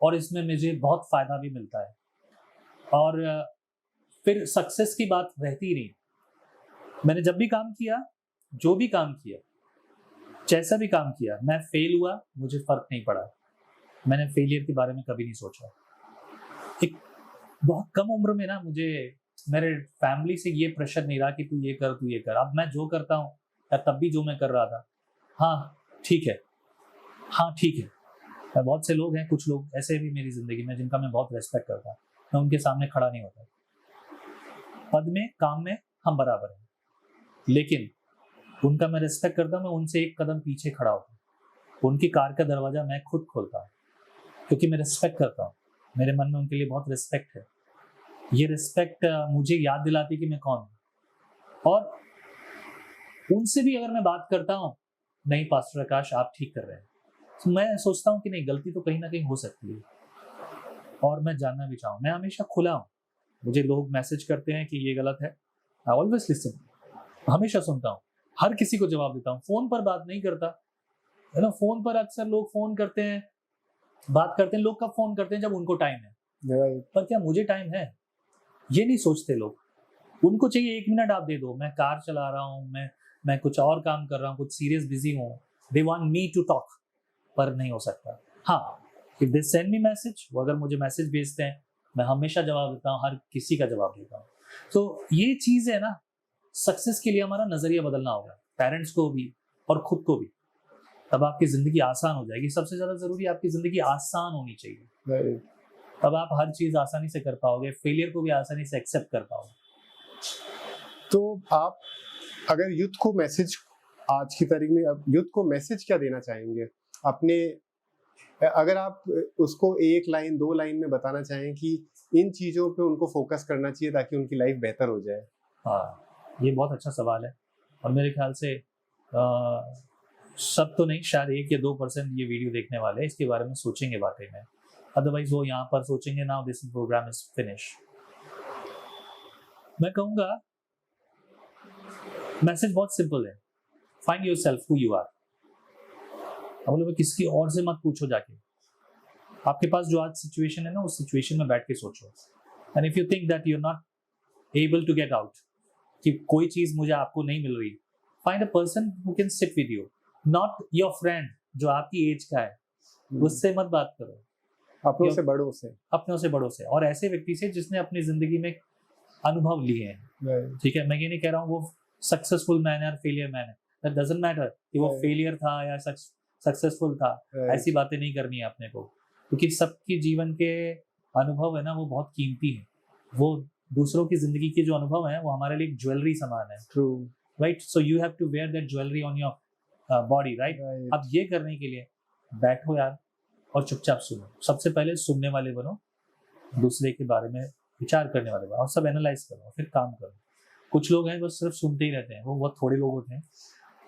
और इसमें मुझे बहुत फ़ायदा भी मिलता है। और फिर सक्सेस की बात रहती ही नहीं। मैंने जब भी काम किया, जो भी काम किया, जैसा भी काम किया, मैं फेल हुआ, मुझे फ़र्क नहीं पड़ा। मैंने फेलियर के बारे में कभी नहीं सोचा। एक बहुत कम उम्र में ना मुझे मेरे फैमिली से ये प्रेशर नहीं रहा कि तू ये कर, तू ये कर। अब मैं जो करता हूँ, या तब भी जो मैं कर रहा था, हाँ ठीक है, हाँ ठीक है। मैं बहुत से लोग हैं, कुछ लोग ऐसे भी मेरी ज़िंदगी में जिनका मैं बहुत रेस्पेक्ट करता हूँ, मैं उनके सामने खड़ा नहीं होता। पद में, काम में हम बराबर हैं, लेकिन उनका मैं रेस्पेक्ट करता हूँ, मैं उनसे एक कदम पीछे खड़ा होता हूँ। उनकी कार का दरवाज़ा मैं खुद खोलता हूँ, क्योंकि मैं रिस्पेक्ट करता हूँ। मेरे मन में उनके लिए बहुत रिस्पेक्ट है। ये रिस्पेक्ट मुझे याद दिलाती कि मैं कौन हूँ। और उनसे भी अगर मैं बात करता हूँ, नहीं पास्टर आकाश आप ठीक कर रहे हैं, तो मैं सोचता हूँ कि नहीं, गलती तो कहीं ना कहीं हो सकती है, और मैं जानना भी चाहूँ। मैं हमेशा खुला हूँ। मुझे लोग मैसेज करते हैं कि ये गलत है, आई ऑलवेज लिसन, हमेशा सुनता हूँ, हर किसी को जवाब देता हूँ। फोन पर बात नहीं करता, है ना। फोन पर अक्सर लोग फोन करते हैं, बात करते हैं। लोग कब फोन करते हैं? जब उनको टाइम है। पर क्या मुझे टाइम है? ये नहीं सोचते लोग। उनको चाहिए 1 मिनट आप दे दो, मैं कार चला रहा हूँ, मैं कुछ और काम कर रहा हूँ, कुछ सीरियस बिजी हूँ, they want me to talk, पर नहीं हो सकता। हाँ, if they send me message, वो अगर मुझे मैसेज भेजते हैं, मैं हमेशा जवाब देता हूँ, हर किसी का जवाब देता हूँ। तो ये चीज़ है ना, सक्सेस के लिए हमारा नजरिया बदलना होगा, पेरेंट्स को भी और खुद को भी, तब आपकी जिंदगी आसान हो जाएगी। सबसे ज्यादा जरूरी आपकी जिंदगी आसान होनी चाहिए, तब आप हर चीज आसानी से कर पाओगे, फेलियर को भी आसानी से एक्सेप्ट कर पाओगे। तो आप अगर यूथ को मैसेज, आज की तारीख में अब यूथ को मैसेज क्या देना चाहेंगे अपने, अगर आप उसको 1 लाइन 2 लाइन में बताना चाहें कि इन चीजों पे उनको फोकस करना चाहिए ताकि उनकी लाइफ बेहतर हो जाए? हाँ, ये बहुत अच्छा सवाल है, और मेरे ख्याल से सब तो नहीं, शायद 1 या 2% ये वीडियो देखने वाले इसके बारे में सोचेंगे वाकई में, अदरवाइज वो यहाँ पर सोचेंगे now this program is finish. मैं कहूँगा मैसेज बहुत सिंपल है, find yourself who you are. अब किसी और से मत पूछो जाके, आपके पास जो आज सिचुएशन है ना, उस सिचुएशन में बैठ के सोचो। And if you think that you are not able to get out, कि कोई चीज मुझे आपको नहीं मिल रही, find a person who can sit with you, not your friend जो आपकी एज का है, उससे मत बात करो, अपनों से बड़ों से, और ऐसे व्यक्ति से जिसने अपनी जिंदगी में अनुभव लिए हैं। ठीक है, मैं ये नहीं कह रहा हूँ वो सक्सेसफुल मैन है और फेलियर मैन है, दैट डजंट मैटर कि वो फेलियर था या सक्सेसफुल था। ऐसी बातें नहीं करनी है अपने को, क्योंकि सबके जीवन के अनुभव है ना, वो बहुत कीमती है। वो दूसरों की जिंदगी के जो अनुभव है वो हमारे लिए ज्वेलरी समान है, right. So you have to wear that jewellery on your body, right. अब ये करने के लिए बैठो यार और चुपचाप सुनो। सबसे पहले सुनने वाले बनो, दूसरे के बारे में विचार करने वाले बनो, और सब एनालाइज करो, फिर काम करो। कुछ लोग हैं वो सिर्फ सुनते ही रहते हैं, वो बहुत थोड़े लोग होते हैं,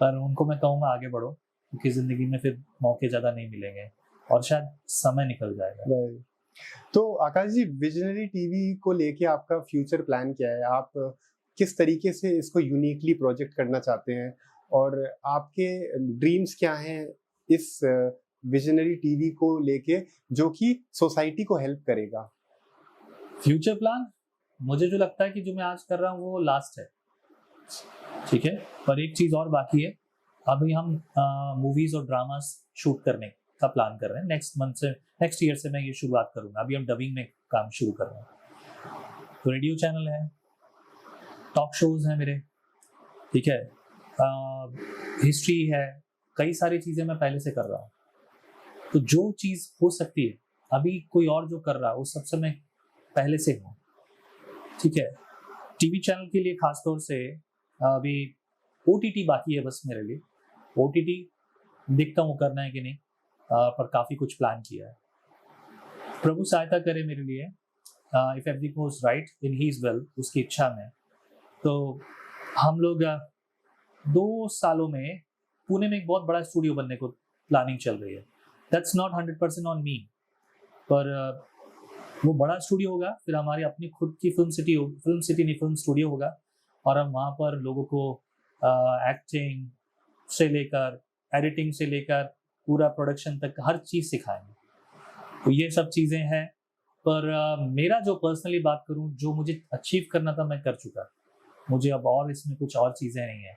पर उनको मैं कहूँगा आगे बढ़ो, क्योंकि जिंदगी में फिर मौके ज्यादा नहीं मिलेंगे और शायद समय निकल जाएगा। तो आकाश जी, विजनरी टीवी को लेके आपका फ्यूचर प्लान क्या है? आप किस तरीके से इसको यूनिकली प्रोजेक्ट करना चाहते हैं, और आपके ड्रीम्स क्या हैं इस विजनरी टीवी को लेके जो कि सोसाइटी को हेल्प करेगा? फ्यूचर प्लान मुझे जो लगता है कि जो मैं आज कर रहा हूँ वो लास्ट है, ठीक है, पर एक चीज और बाकी है। अभी हम मूवीज और ड्रामास शूट करने का प्लान कर रहे हैं। नेक्स्ट ईयर से मैं ये शुरुआत करूंगा। अभी हम डबिंग में काम शुरू कर रहे हैं। तो रेडियो चैनल है, टॉक शोज हैं मेरे, ठीक है, हिस्ट्री है, कई सारी चीजें मैं पहले से कर रहा हूँ। तो जो चीज हो सकती है अभी कोई और जो कर रहा है उस सबसे मैं पहले से हूँ, ठीक है। टीवी चैनल के लिए खासतौर से अभी OTT बाकी है बस मेरे लिए। OTT देखता हूँ करना है कि नहीं, पर काफ़ी कुछ प्लान किया है। प्रभु सहायता करे मेरे लिए, if everything goes right in his will, उसकी इच्छा में, तो हम लोग 2 सालों में पुणे में एक बहुत बड़ा स्टूडियो बनने को प्लानिंग चल रही है। दैट्स नॉट 100% ऑन मी, पर वो बड़ा स्टूडियो होगा, फिर हमारी अपनी खुद की फिल्म सिटी नहीं, फिल्म स्टूडियो होगा, और हम वहाँ पर लोगों को एक्टिंग से लेकर एडिटिंग से लेकर पूरा प्रोडक्शन तक हर चीज़ सिखाएंगे। तो ये सब चीज़ें हैं, पर मेरा जो पर्सनली बात करूँ, जो मुझे अचीव करना था मैं कर चुका। मुझे अब और इसमें कुछ और चीज़ें नहीं है।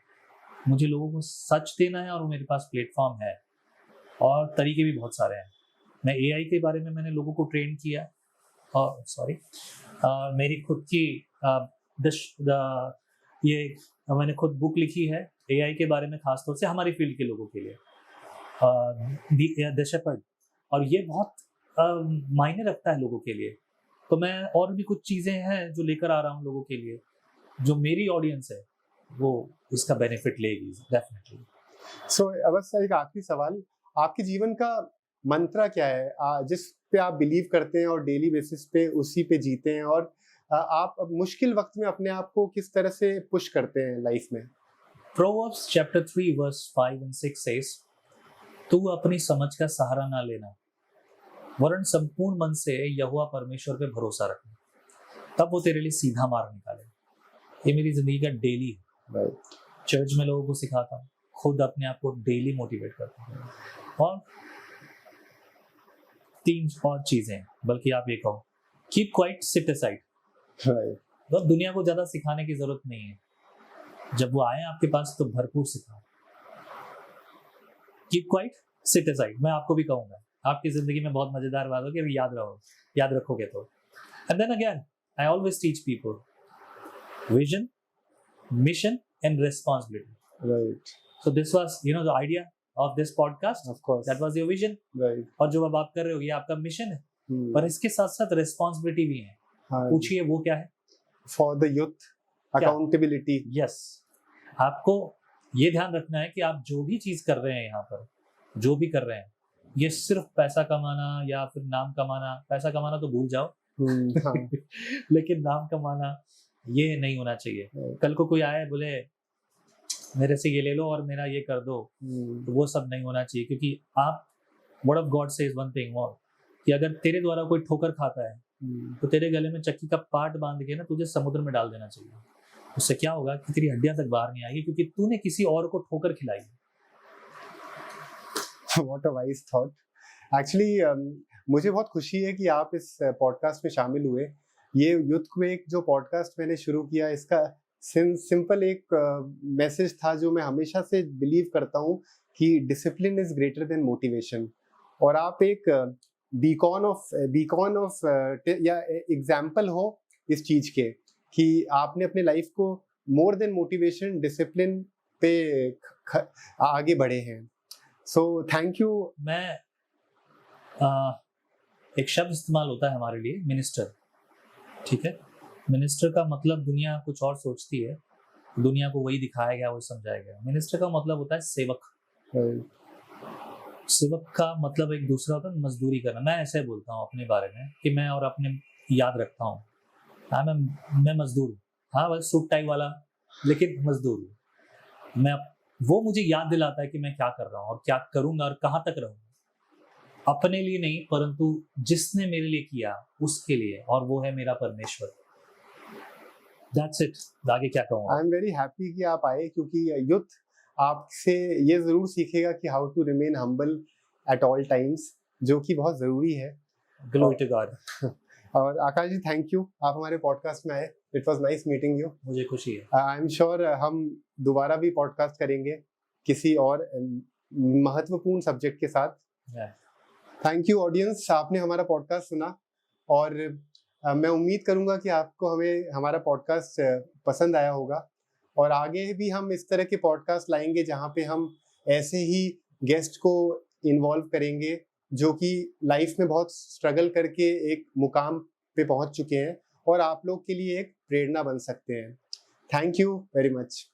मुझे लोगों को सच देना है और मेरे पास प्लेटफॉर्म है और तरीके भी बहुत सारे हैं। मैं AI के बारे में मैंने लोगों को ट्रेन किया, और मेरी खुद की ये मैंने खुद बुक लिखी है AI के बारे में, खासतौर से हमारी फील्ड के लोगों के लिए, द शेपर्ड, और ये बहुत मायने रखता है लोगों के लिए। तो मैं और भी कुछ चीज़ें हैं जो लेकर आ रहा हूँ लोगों के लिए, जो मेरी ऑडियंस है वो इसका बेनिफिट लेगी डेफिनेटली। सो अवश्य एक आखिरी सवाल, आपके जीवन का मंत्रा क्या है, जिस पे आप बिलीव करते हैं और डेली बेसिस पे उसी पे जीते हैं, और आप मुश्किल वक्त में अपने आप को किस तरह से पुश करते हैं लाइफ में? Proverbs chapter 3 verse 5 and 6 says, तू अपनी समझ का सहारा ना लेना, वरन संपूर्ण मन से यहोवा परमेश्वर पे भरोसा रखना, तब वो तेरे लिए सीधा मार्ग निकाले। ये मेरी जिंदगी का डेली है। चर्च में लोगों को सिखाता हूँ, खुद अपने आप को डेली मोटिवेट करता हूँ। और 3 और चीजें हैं, बल्कि आप ये कहो, कीप क्वाइट, सिट असाइड। तो दुनिया को ज्यादा सिखाने की जरूरत नहीं है, जब वो आए आपके पास तो भरपूर सिखाओ। Keep quiet, sit aside. मैं आपको भी कहूंगा, आपकी जिंदगी में बहुत मजेदार बात हो कि याद रखोगे तो। And then again I always teach people vision, mission and responsibility. Right. So this was, the idea of this podcast. Of course. That was your vision. Right. और जो अब आप कर रहे हो ये आपका मिशन है, पर इसके साथ साथ रिस्पांसिबिलिटी भी है। पूछिए वो क्या है? For the youth, accountability. Yes. आपको ये ध्यान रखना है कि आप जो भी चीज कर रहे हैं यहाँ पर, जो भी कर रहे हैं, ये सिर्फ पैसा कमाना या फिर नाम कमाना, पैसा कमाना तो भूल जाओ, लेकिन नाम कमाना ये नहीं होना चाहिए। कल को कोई आए बोले मेरे से ये ले लो और मेरा ये कर दो, तो वो सब नहीं होना चाहिए, क्योंकि आप word of God says one thing more, कि अगर तेरे द्वारा कोई ठोकर खाता है तो तेरे गले में चक्की का पार्ट बांध के ना तुझे समुद्र में डाल देना चाहिए। उससे क्या होगा कि तेरी हड्डियां तक बाहर नहीं आएगी, क्योंकि तूने किसी और को ठोकर खिलाई। What a wise thought. Actually, मुझे बहुत खुशी है कि आप इस पॉडकास्ट में शामिल हुए। ये यूथ क्वेक जो पॉडकास्ट मैंने शुरू किया, इसका सिंपल एक मैसेज था जो मैं हमेशा से बिलीव करता हूँ कि discipline is greater than motivation. और आप एक बीकॉन ऑफ या एग्जाम्पल हो इस चीज के, कि आपने अपने लाइफ को मोर देन मोटिवेशन, डिसिप्लिन पे आगे बढ़े हैं। So thank you. मैं एक शब्द इस्तेमाल होता है हमारे लिए, मिनिस्टर। ठीक है, मिनिस्टर का मतलब दुनिया कुछ और सोचती है, दुनिया को वही दिखाया गया, वही समझाया गया। मिनिस्टर का मतलब होता है सेवक। सेवक का मतलब एक दूसरा होता है मजदूरी करना। मैं ऐसे बोलता हूँ अपने बारे में कि मैं और अपने याद रखता हूँ, हाँ मैं मजदूर हूँ, हाँ बस सूट टाई वाला, लेकिन मजदूर हूँ मैं। वो मुझे याद दिलाता है कि मैं क्या कर रहा हूँ और क्या करूंगा और कहाँ तक रहूंगा, अपने लिए नहीं परंतु जिसने मेरे लिए किया उसके लिए, और वो है मेरा परमेश्वर। That's it. आगे क्या कहूँगा? आई एम वेरी हैप्पी कि आप आए, क्योंकि यूथ आपसे ये जरूर सीखेगा कि how to remain humble at all times, जो कि बहुत जरूरी है। Glory to God. और आकाश जी, थैंक यू, आप हमारे पॉडकास्ट में आए। It was nice meeting you. मुझे खुशी है। आई एम श्योर हम दोबारा भी पॉडकास्ट करेंगे किसी और महत्वपूर्ण सब्जेक्ट के साथ। थैंक यू ऑडियंस, आपने हमारा पॉडकास्ट सुना, और मैं उम्मीद करूंगा कि आपको हमारा पॉडकास्ट पसंद आया होगा, और आगे भी हम इस तरह के पॉडकास्ट लाएंगे जहां पे हम ऐसे ही गेस्ट को इन्वॉल्व करेंगे जो कि लाइफ में बहुत स्ट्रगल करके एक मुकाम पे पहुंच चुके हैं और आप लोग के लिए एक प्रेरणा बन सकते हैं। Thank you very much.